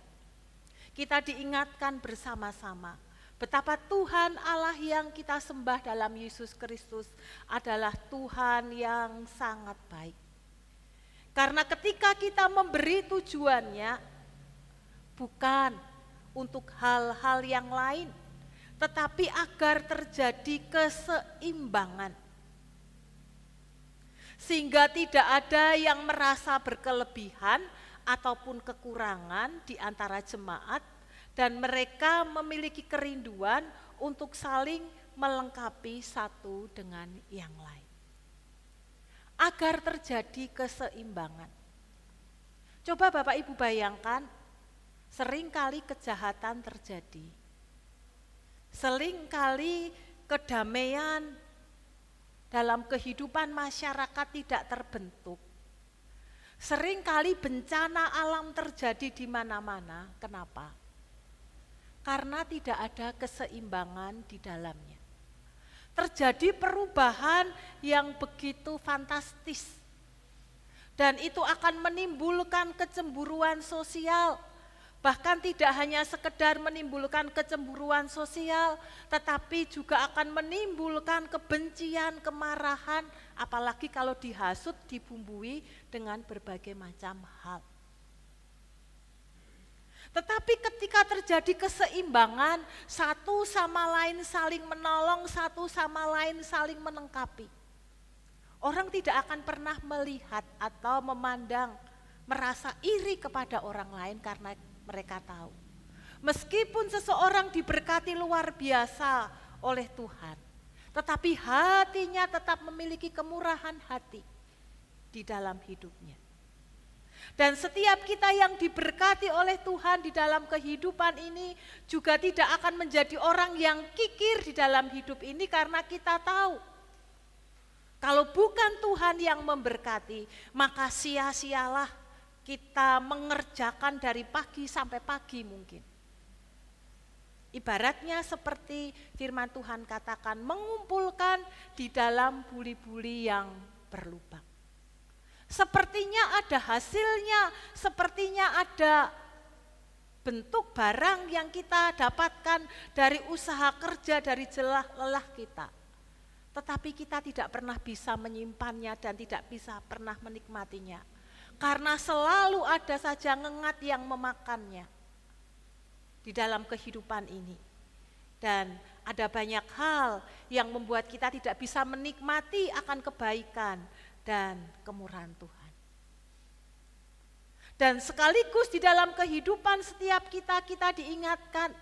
kita diingatkan bersama-sama betapa Tuhan Allah yang kita sembah dalam Yesus Kristus adalah Tuhan yang sangat baik. Karena ketika kita memberi tujuannya bukan untuk hal-hal yang lain, tetapi agar terjadi keseimbangan. Sehingga tidak ada yang merasa berkelebihan ataupun kekurangan di antara jemaat, dan mereka memiliki kerinduan untuk saling melengkapi satu dengan yang lain. Agar terjadi keseimbangan. Coba Bapak Ibu bayangkan, seringkali kejahatan terjadi. Seringkali kedamaian dalam kehidupan masyarakat tidak terbentuk. Seringkali bencana alam terjadi di mana-mana. Kenapa? Karena tidak ada keseimbangan di dalamnya. Terjadi perubahan yang begitu fantastis. Dan itu akan menimbulkan kecemburuan sosial. Bahkan tidak hanya sekedar menimbulkan kecemburuan sosial, tetapi juga akan menimbulkan kebencian, kemarahan, apalagi kalau dihasut, dibumbui dengan berbagai macam hal. Tetapi ketika terjadi keseimbangan, satu sama lain saling menolong, satu sama lain saling melengkapi. Orang tidak akan pernah melihat atau memandang, merasa iri kepada orang lain karena mereka tahu. Meskipun seseorang diberkati luar biasa oleh Tuhan, tetapi hatinya tetap memiliki kemurahan hati di dalam hidupnya. Dan setiap kita yang diberkati oleh Tuhan di dalam kehidupan ini juga tidak akan menjadi orang yang kikir di dalam hidup ini, karena kita tahu kalau bukan Tuhan yang memberkati, maka sia-sialah kita mengerjakan dari pagi sampai pagi mungkin. Ibaratnya seperti firman Tuhan katakan, mengumpulkan di dalam buli-buli yang berlubang. Sepertinya ada hasilnya, sepertinya ada bentuk barang yang kita dapatkan dari usaha kerja, dari jelah lelah kita. Tetapi kita tidak pernah bisa menyimpannya dan tidak bisa pernah menikmatinya. Karena selalu ada saja ngengat yang memakannya di dalam kehidupan ini. Dan ada banyak hal yang membuat kita tidak bisa menikmati akan kebaikan dan kemurahan Tuhan. Dan sekaligus di dalam kehidupan setiap kita diingatkan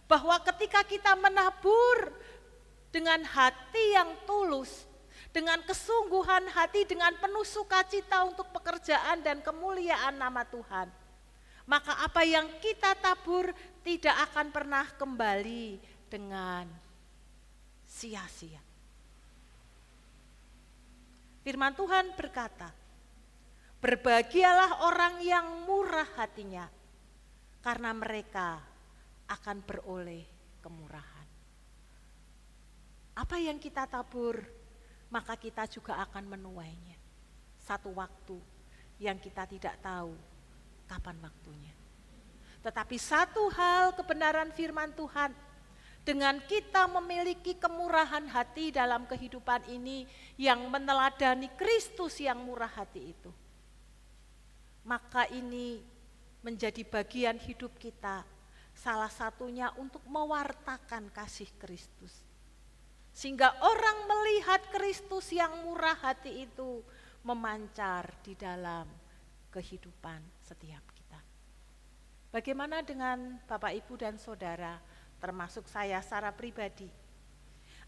bahwa ketika kita menabur dengan hati yang tulus, dengan kesungguhan hati, dengan penuh sukacita untuk pekerjaan dan kemuliaan nama Tuhan, maka apa yang kita tabur tidak akan pernah kembali dengan sia-sia. Firman Tuhan berkata, berbahagialah orang yang murah hatinya, karena mereka akan beroleh kemurahan. Apa yang kita tabur, maka kita juga akan menuainya. Satu waktu yang kita tidak tahu kapan waktunya. Tetapi satu hal kebenaran firman Tuhan, dengan kita memiliki kemurahan hati dalam kehidupan ini yang meneladani Kristus yang murah hati itu, maka ini menjadi bagian hidup kita, salah satunya untuk mewartakan kasih Kristus. Sehingga orang melihat Kristus yang murah hati itu memancar di dalam kehidupan setiap kita. Bagaimana dengan Bapak, Ibu, dan Saudara, termasuk saya secara pribadi?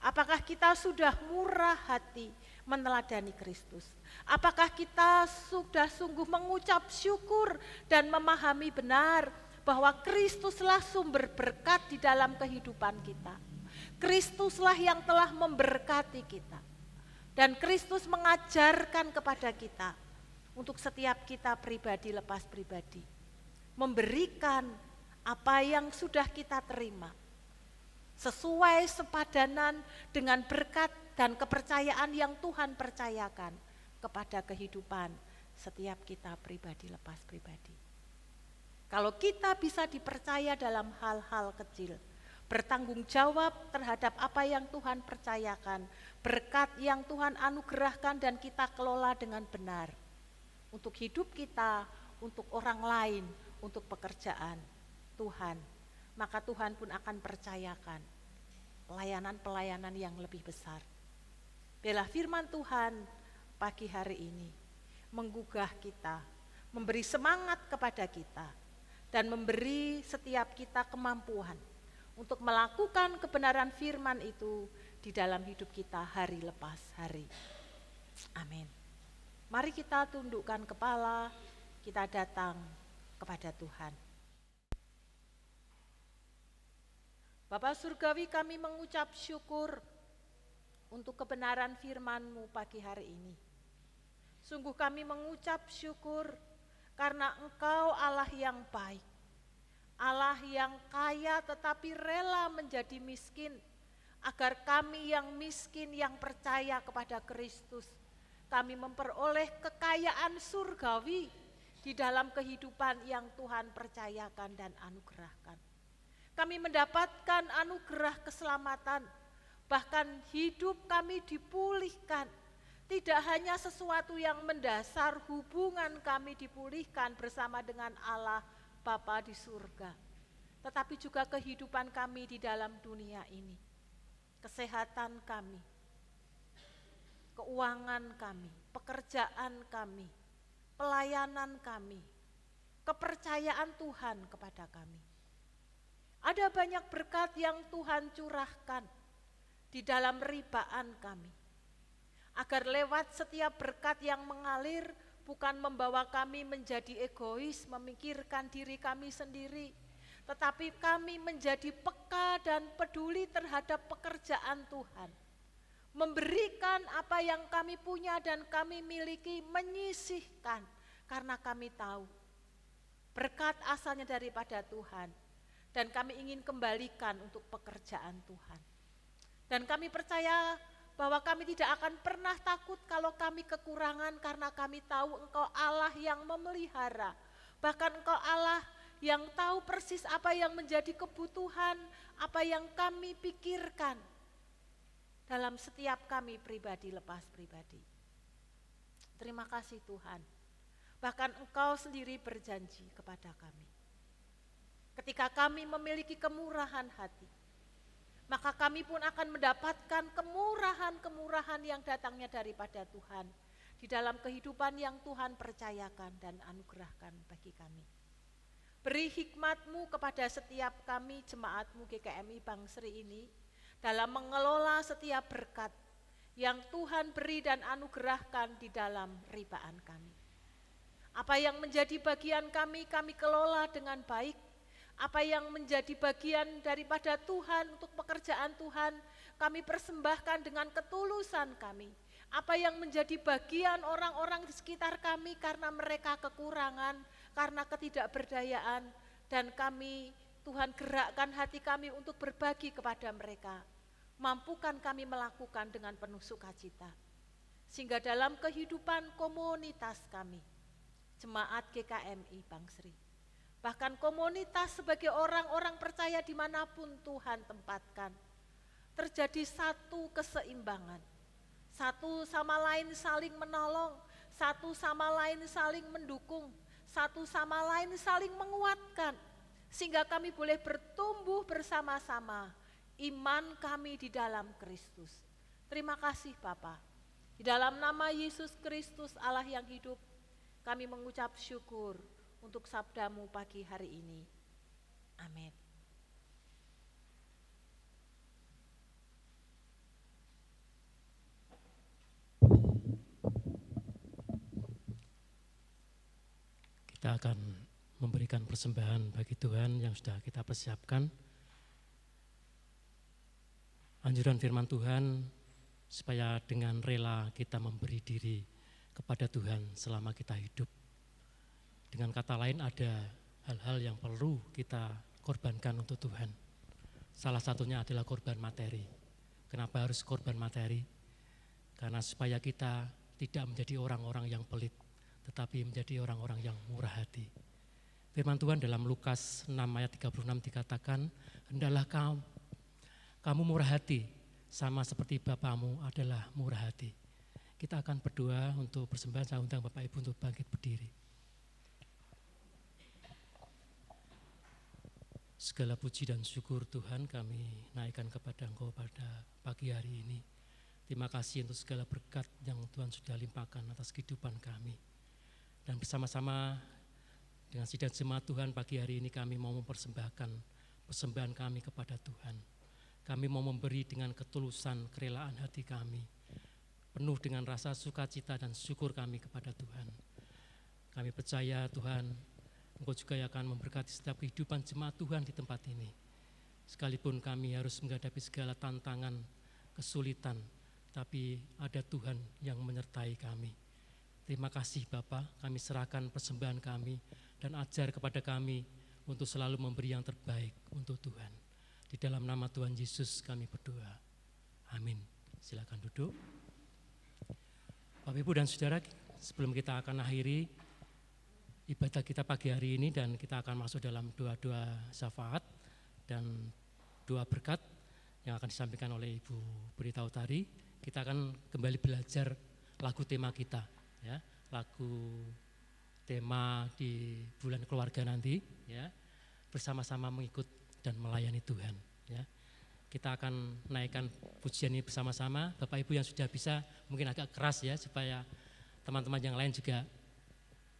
Apakah kita sudah murah hati meneladani Kristus? Apakah kita sudah sungguh mengucap syukur dan memahami benar bahwa Kristuslah sumber berkat di dalam kehidupan kita? Kristuslah yang telah memberkati kita. Dan Kristus mengajarkan kepada kita untuk setiap kita pribadi lepas pribadi, memberikan apa yang sudah kita terima sesuai sepadanan dengan berkat dan kepercayaan yang Tuhan percayakan kepada kehidupan setiap kita pribadi lepas pribadi. Kalau kita bisa dipercaya dalam hal-hal kecil, bertanggung jawab terhadap apa yang Tuhan percayakan, berkat yang Tuhan anugerahkan dan kita kelola dengan benar untuk hidup kita, untuk orang lain, untuk pekerjaan, Tuhan maka Tuhan pun akan percayakan pelayanan-pelayanan yang lebih besar. Biarlah firman Tuhan pagi hari ini menggugah kita, memberi semangat kepada kita, dan memberi setiap kita kemampuan untuk melakukan kebenaran firman itu di dalam hidup kita hari lepas hari. Amin. Mari kita tundukkan kepala, kita datang kepada Tuhan. Bapa Surgawi, kami mengucap syukur untuk kebenaran firman-Mu pagi hari ini. Sungguh kami mengucap syukur karena Engkau Allah yang baik, Allah yang kaya tetapi rela menjadi miskin, agar kami yang miskin yang percaya kepada Kristus, kami memperoleh kekayaan surgawi di dalam kehidupan yang Tuhan percayakan dan anugerahkan. Kami mendapatkan anugerah keselamatan, bahkan hidup kami dipulihkan. Tidak hanya sesuatu yang mendasar, hubungan kami dipulihkan bersama dengan Allah Bapa di surga, tetapi juga kehidupan kami di dalam dunia ini, kesehatan kami, keuangan kami, pekerjaan kami, pelayanan kami, kepercayaan Tuhan kepada kami. Ada banyak berkat yang Tuhan curahkan di dalam ribaan kami, agar lewat setiap berkat yang mengalir bukan membawa kami menjadi egois, memikirkan diri kami sendiri, tetapi kami menjadi peka dan peduli terhadap pekerjaan Tuhan. Memberikan apa yang kami punya dan kami miliki, menyisihkan, karena kami tahu berkat asalnya daripada Tuhan, dan kami ingin kembalikan untuk pekerjaan Tuhan. Dan kami percaya bahwa kami tidak akan pernah takut kalau kami kekurangan, karena kami tahu Engkau Allah yang memelihara. Bahkan Engkau Allah yang tahu persis apa yang menjadi kebutuhan, apa yang kami pikirkan dalam setiap kami pribadi lepas pribadi. Terima kasih Tuhan. Bahkan Engkau sendiri berjanji kepada kami, ketika kami memiliki kemurahan hati, maka kami pun akan mendapatkan kemurahan-kemurahan yang datangnya daripada Tuhan di dalam kehidupan yang Tuhan percayakan dan anugerahkan bagi kami. Beri hikmat-Mu kepada setiap kami jemaat-Mu GKMI Bangsri ini dalam mengelola setiap berkat yang Tuhan beri dan anugerahkan di dalam ribaan kami. Apa yang menjadi bagian kami, kami kelola dengan baik. Apa yang menjadi bagian daripada Tuhan untuk pekerjaan Tuhan, kami persembahkan dengan ketulusan kami. Apa yang menjadi bagian orang-orang di sekitar kami karena mereka kekurangan, karena ketidakberdayaan, dan kami, Tuhan gerakkan hati kami untuk berbagi kepada mereka. Mampukan kami melakukan dengan penuh sukacita. Sehingga dalam kehidupan komunitas kami, jemaat GKMI Bangsri, bahkan komunitas sebagai orang-orang percaya dimanapun Tuhan tempatkan, terjadi satu keseimbangan, satu sama lain saling menolong, satu sama lain saling mendukung, satu sama lain saling menguatkan, sehingga kami boleh bertumbuh bersama-sama iman kami di dalam Kristus. Terima kasih Bapa. Di dalam nama Yesus Kristus Allah yang hidup, kami mengucap syukur untuk sabda-Mu pagi hari ini. Amin. Kita akan memberikan persembahan bagi Tuhan yang sudah kita persiapkan. Anjuran firman Tuhan supaya dengan rela kita memberi diri kepada Tuhan selama kita hidup. Dengan kata lain, ada hal-hal yang perlu kita korbankan untuk Tuhan. Salah satunya adalah korban materi. Kenapa harus korban materi? Karena supaya kita tidak menjadi orang-orang yang pelit, tetapi menjadi orang-orang yang murah hati. Firman Tuhan dalam Lukas 6 ayat 36 dikatakan, hendaklah kamu murah hati, sama seperti Bapamu adalah murah hati. Kita akan berdoa untuk persembahan. Saya undang Bapak Ibu untuk bangkit berdiri. Segala puji dan syukur Tuhan kami naikkan kepada Engkau pada pagi hari ini. Terima kasih untuk segala berkat yang Tuhan sudah limpahkan atas kehidupan kami. Dan bersama-sama dengan sidang jemaat Tuhan pagi hari ini kami mau mempersembahkan persembahan kami kepada Tuhan. Kami mau memberi dengan ketulusan kerelaan hati kami, penuh dengan rasa sukacita dan syukur kami kepada Tuhan. Kami percaya Tuhan, Engkau juga akan memberkati setiap kehidupan jemaat Tuhan di tempat ini. Sekalipun kami harus menghadapi segala tantangan, kesulitan, tapi ada Tuhan yang menyertai kami. Terima kasih Bapa, kami serahkan persembahan kami dan ajar kepada kami untuk selalu memberi yang terbaik untuk Tuhan. Di dalam nama Tuhan Yesus kami berdoa. Amin. Silakan duduk. Bapak Ibu dan Saudara, sebelum kita akan akhiri ibadah kita pagi hari ini dan kita akan masuk dalam doa-doa syafaat dan doa berkat yang akan disampaikan oleh Ibu Berita Utari, kita akan kembali belajar lagu tema kita, ya, lagu tema di bulan keluarga nanti, ya, bersama-sama mengikut dan melayani Tuhan. Ya. Kita akan naikkan pujian ini bersama-sama. Bapak Ibu yang sudah bisa mungkin agak keras ya supaya teman-teman yang lain juga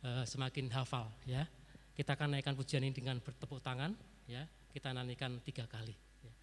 semakin hafal ya. Kita akan naikkan pujian ini dengan bertepuk tangan ya. Kita nyanyikan 3 kali ya.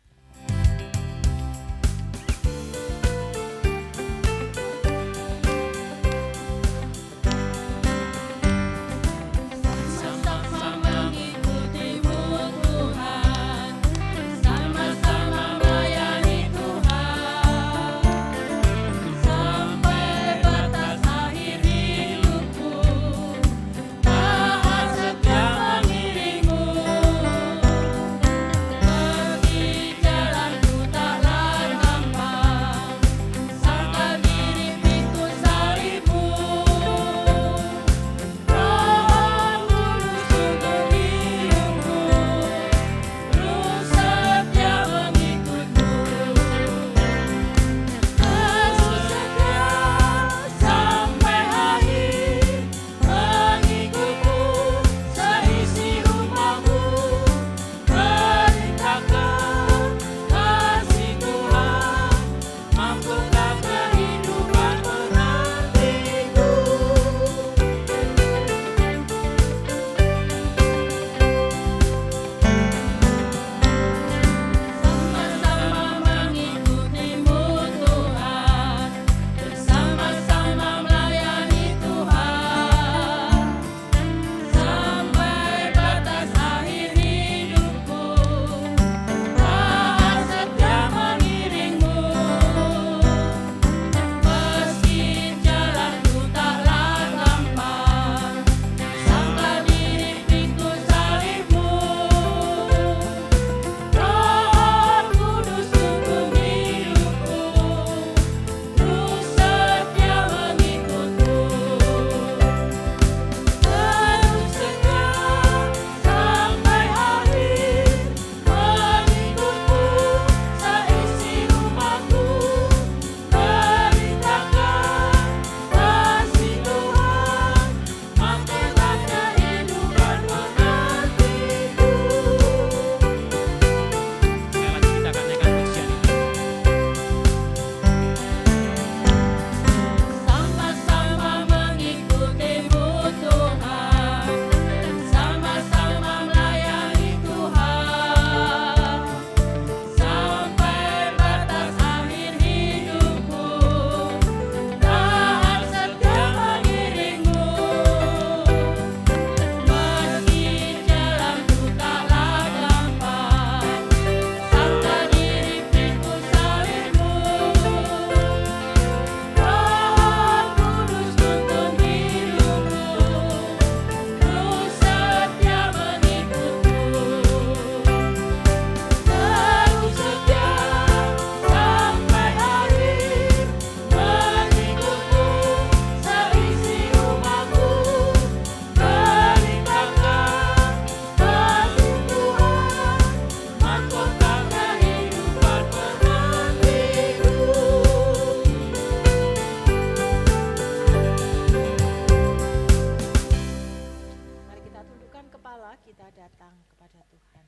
Kita datang kepada Tuhan.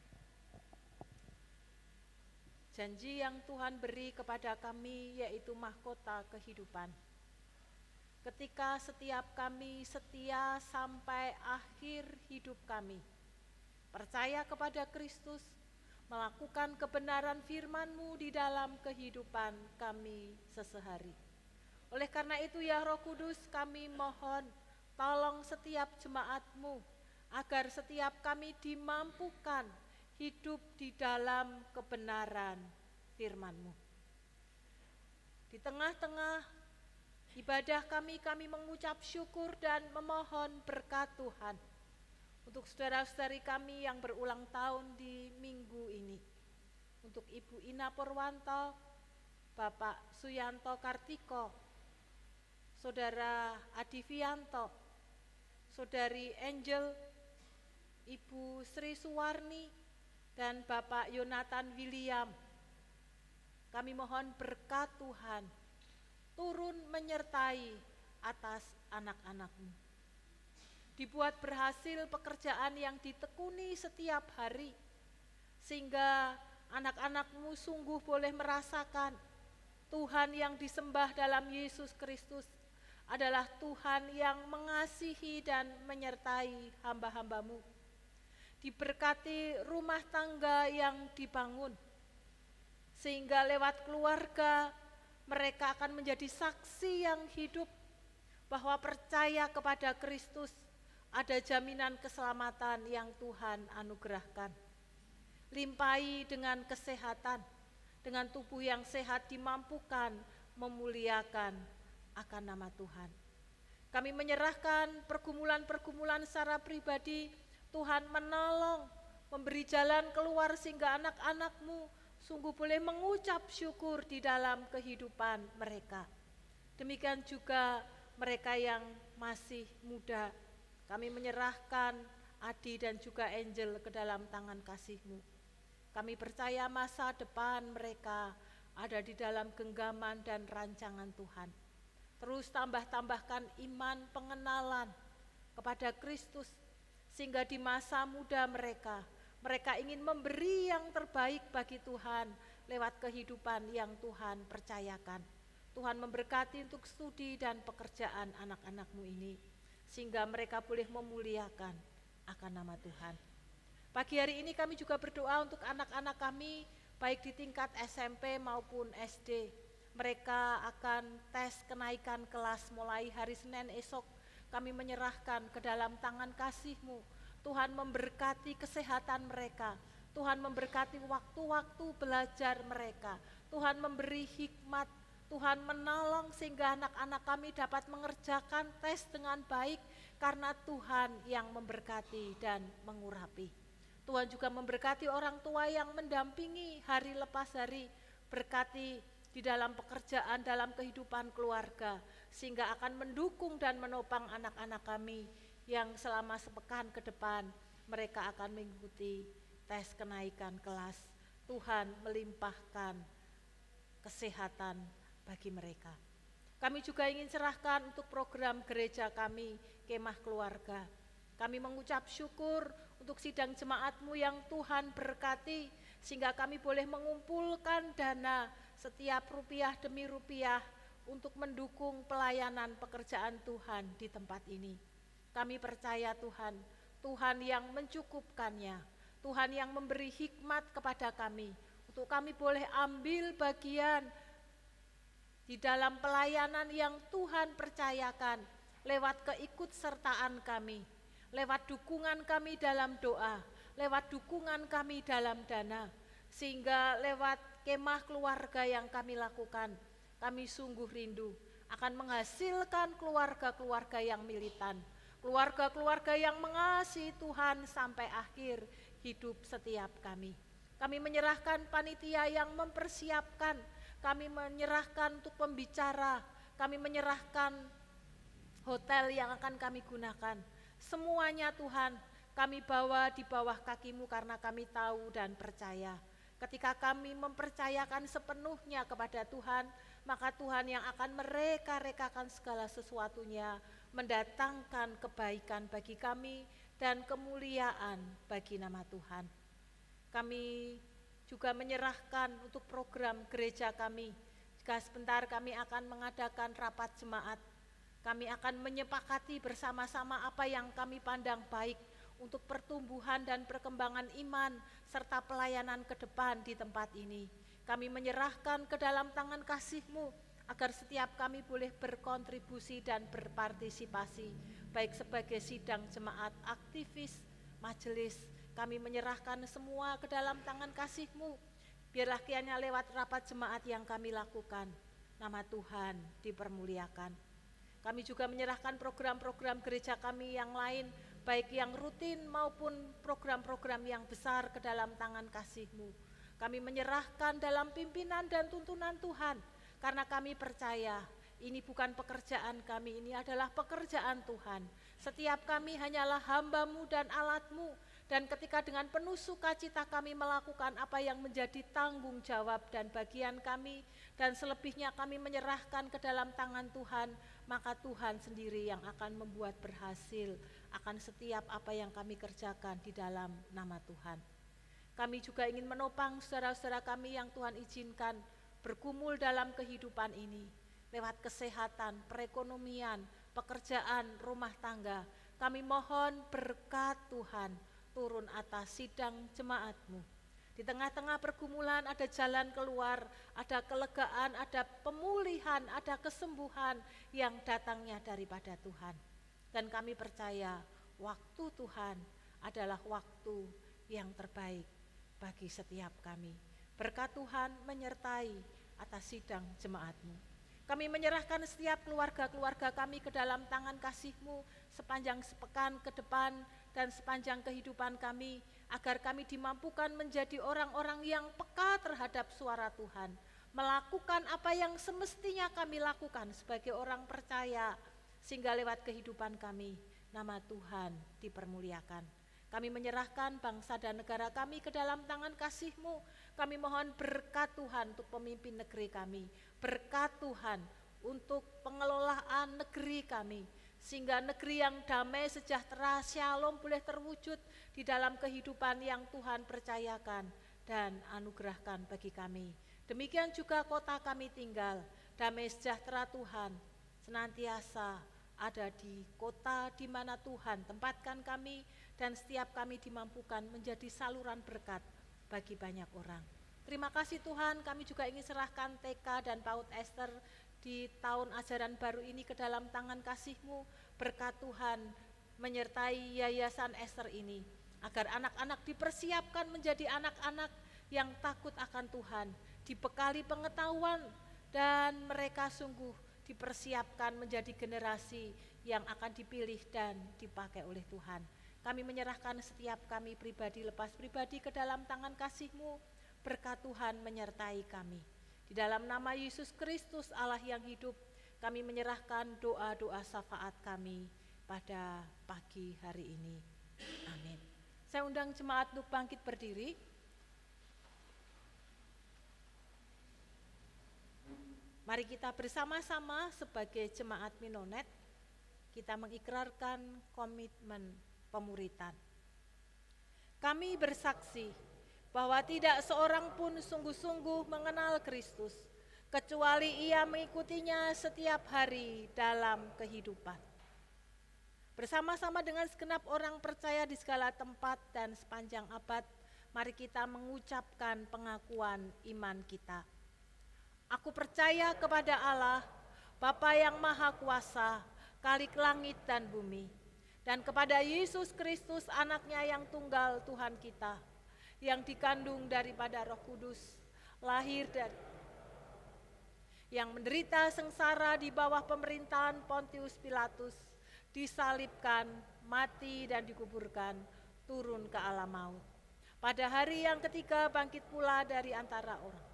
janji yang Tuhan beri kepada kami yaitu mahkota kehidupan. Ketika setiap kami setia sampai akhir hidup kami, percaya kepada Kristus, melakukan kebenaran firman-Mu di dalam kehidupan kami sehari-hari. Oleh karena itu ya Roh Kudus, kami mohon tolong setiap jemaat-Mu agar setiap kami dimampukan hidup di dalam kebenaran firman-Mu. Di tengah-tengah ibadah kami mengucap syukur dan memohon berkat Tuhan untuk saudara-saudari kami yang berulang tahun di minggu ini. Untuk Ibu Ina Purwanto, Bapak Suyanto Kartiko, Saudara Adivianto, Saudari Angel, Ibu Sri Suwarni, dan Bapak Yonatan William. Kami mohon berkat Tuhan turun menyertai atas anak-anak-Mu. Dibuat berhasil pekerjaan yang ditekuni setiap hari, sehingga anak-anak-Mu sungguh boleh merasakan Tuhan yang disembah dalam Yesus Kristus adalah Tuhan yang mengasihi dan menyertai hamba-hamba-Mu. Diberkati rumah tangga yang dibangun, sehingga lewat keluarga mereka akan menjadi saksi yang hidup bahwa percaya kepada Kristus ada jaminan keselamatan yang Tuhan anugerahkan. Limpahi dengan kesehatan, dengan tubuh yang sehat dimampukan memuliakan akan nama Tuhan. Kami menyerahkan pergumulan-pergumulan secara pribadi, Tuhan menolong, memberi jalan keluar sehingga anak-anak-Mu sungguh boleh mengucap syukur di dalam kehidupan mereka. Demikian juga mereka yang masih muda, kami menyerahkan Adi dan juga Angel ke dalam tangan kasih-Mu. Kami percaya masa depan mereka ada di dalam genggaman dan rancangan Tuhan. Terus tambahkan iman pengenalan kepada Kristus, sehingga di masa muda mereka ingin memberi yang terbaik bagi Tuhan lewat kehidupan yang Tuhan percayakan. Tuhan memberkati untuk studi dan pekerjaan anak-anak-Mu ini, sehingga mereka boleh memuliakan akan nama Tuhan. Pagi hari ini kami juga berdoa untuk anak-anak kami, baik di tingkat SMP maupun SD. Mereka akan tes kenaikan kelas mulai hari Senin esok. Kami menyerahkan ke dalam tangan kasih-Mu. Tuhan memberkati kesehatan mereka, Tuhan memberkati waktu-waktu belajar mereka, Tuhan memberi hikmat, Tuhan menolong sehingga anak-anak kami dapat mengerjakan tes dengan baik karena Tuhan yang memberkati dan mengurapi. Tuhan juga memberkati orang tua yang mendampingi hari lepas hari, berkati di dalam pekerjaan, dalam kehidupan keluarga, sehingga akan mendukung dan menopang anak-anak kami yang selama sepekan ke depan mereka akan mengikuti tes kenaikan kelas. Tuhan melimpahkan kesehatan bagi mereka. Kami juga ingin serahkan untuk program gereja kami, Kemah Keluarga. Kami mengucap syukur untuk sidang jemaat-Mu yang Tuhan berkati, sehingga kami boleh mengumpulkan dana setiap rupiah demi rupiah untuk mendukung pelayanan pekerjaan Tuhan di tempat ini. Kami percaya Tuhan, Tuhan yang mencukupkannya, Tuhan yang memberi hikmat kepada kami, untuk kami boleh ambil bagian di dalam pelayanan yang Tuhan percayakan, lewat keikutsertaan kami, lewat dukungan kami dalam doa, lewat dukungan kami dalam dana, sehingga lewat kemah keluarga yang kami lakukan, kami sungguh rindu akan menghasilkan keluarga-keluarga yang militan, keluarga-keluarga yang mengasihi Tuhan sampai akhir hidup setiap kami. Kami menyerahkan panitia yang mempersiapkan, kami menyerahkan untuk pembicara, kami menyerahkan hotel yang akan kami gunakan. Semuanya Tuhan kami bawa di bawah kaki-Mu karena kami tahu dan percaya. Ketika kami mempercayakan sepenuhnya kepada Tuhan, maka Tuhan yang akan mereka-rekakan segala sesuatunya, mendatangkan kebaikan bagi kami dan kemuliaan bagi nama Tuhan. Kami juga menyerahkan untuk program gereja kami. Jika sebentar kami akan mengadakan rapat jemaat, kami akan menyepakati bersama-sama apa yang kami pandang baik untuk pertumbuhan dan perkembangan iman serta pelayanan ke depan di tempat ini. Kami menyerahkan ke dalam tangan kasih-Mu agar setiap kami boleh berkontribusi dan berpartisipasi, baik sebagai sidang jemaat, aktivis, majelis. Kami menyerahkan semua ke dalam tangan kasih-Mu. Biarlah kiranya lewat rapat jemaat yang kami lakukan, nama Tuhan dipermuliakan. Kami juga menyerahkan program-program gereja kami yang lain, baik yang rutin maupun program-program yang besar ke dalam tangan kasih-Mu. Kami menyerahkan dalam pimpinan dan tuntunan Tuhan, karena kami percaya ini bukan pekerjaan kami, ini adalah pekerjaan Tuhan. Setiap kami hanyalah hamba-Mu dan alat-Mu, dan ketika dengan penuh sukacita kami melakukan apa yang menjadi tanggung jawab dan bagian kami, dan selebihnya kami menyerahkan ke dalam tangan Tuhan, maka Tuhan sendiri yang akan membuat berhasil akan setiap apa yang kami kerjakan di dalam nama Tuhan. Kami juga ingin menopang saudara-saudara kami yang Tuhan izinkan bergumul dalam kehidupan ini, lewat kesehatan, perekonomian, pekerjaan, rumah tangga. Kami mohon berkat Tuhan turun atas sidang jemaat-Mu. Di tengah-tengah pergumulan ada jalan keluar, ada kelegaan, ada pemulihan, ada kesembuhan yang datangnya daripada Tuhan. Dan kami percaya waktu Tuhan adalah waktu yang terbaik bagi setiap kami. Berkat Tuhan menyertai atas sidang jemaat-Mu. Kami menyerahkan setiap keluarga-keluarga kami ke dalam tangan kasih-Mu sepanjang sepekan ke depan dan sepanjang kehidupan kami, agar kami dimampukan menjadi orang-orang yang peka terhadap suara Tuhan, melakukan apa yang semestinya kami lakukan sebagai orang percaya, sehingga lewat kehidupan kami, nama Tuhan dipermuliakan. Kami menyerahkan bangsa dan negara kami ke dalam tangan kasih-Mu. Kami mohon berkat Tuhan untuk pemimpin negeri kami, berkat Tuhan untuk pengelolaan negeri kami, sehingga negeri yang damai, sejahtera, shalom boleh terwujud di dalam kehidupan yang Tuhan percayakan dan anugerahkan bagi kami. Demikian juga kota kami tinggal, damai sejahtera Tuhan senantiasa ada di kota di mana Tuhan tempatkan kami, dan setiap kami dimampukan menjadi saluran berkat bagi banyak orang. Terima kasih Tuhan, kami juga ingin serahkan TK dan PAUD Esther di tahun ajaran baru ini ke dalam tangan kasih-Mu. Berkat Tuhan menyertai Yayasan Esther ini, agar anak-anak dipersiapkan menjadi anak-anak yang takut akan Tuhan, dibekali pengetahuan, dan mereka sungguh dipersiapkan menjadi generasi yang akan dipilih dan dipakai oleh Tuhan. Kami menyerahkan setiap kami pribadi lepas pribadi ke dalam tangan kasih-Mu. Berkat Tuhan menyertai kami. Di dalam nama Yesus Kristus Allah yang hidup, kami menyerahkan doa-doa syafaat kami pada pagi hari ini. Amin. Saya undang jemaat untuk bangkit berdiri. Mari kita bersama-sama sebagai jemaat Minonet, kita mengikrarkan komitmen pemuritan. Kami bersaksi bahwa tidak seorang pun sungguh-sungguh mengenal Kristus, kecuali ia mengikutinya setiap hari dalam kehidupan. Bersama-sama dengan segenap orang percaya di segala tempat dan sepanjang abad, mari kita mengucapkan pengakuan iman kita. Aku percaya kepada Allah, Bapa yang Maha Kuasa, Khalik langit dan bumi, dan kepada Yesus Kristus, anaknya yang tunggal Tuhan kita, yang dikandung daripada Roh Kudus, lahir dari, yang menderita sengsara di bawah pemerintahan Pontius Pilatus, disalibkan, mati dan dikuburkan, turun ke alam maut. Pada hari yang ketiga bangkit pula dari antara orang,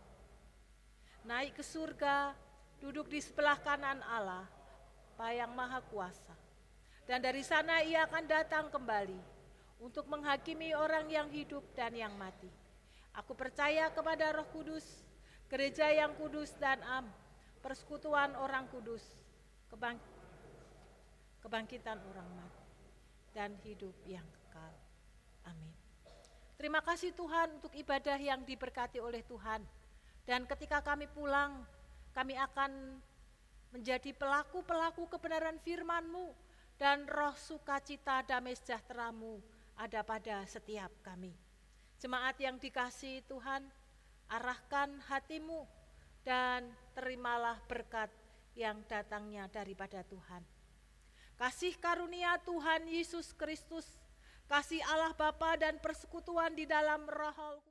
naik ke surga, duduk di sebelah kanan Allah, Bapa yang Maha Kuasa. Dan dari sana ia akan datang kembali untuk menghakimi orang yang hidup dan yang mati. Aku percaya kepada Roh Kudus, gereja yang kudus dan persekutuan orang kudus, kebangkitan orang mati, dan hidup yang kekal. Amin. Terima kasih Tuhan untuk ibadah yang diberkati oleh Tuhan. Dan ketika kami pulang, kami akan menjadi pelaku-pelaku kebenaran firman-Mu, dan roh sukacita damai sejahtera-Mu ada pada setiap kami. Jemaat yang dikasihi Tuhan, arahkan hatimu dan terimalah berkat yang datangnya daripada Tuhan. Kasih karunia Tuhan Yesus Kristus, kasih Allah Bapa dan persekutuan di dalam Roh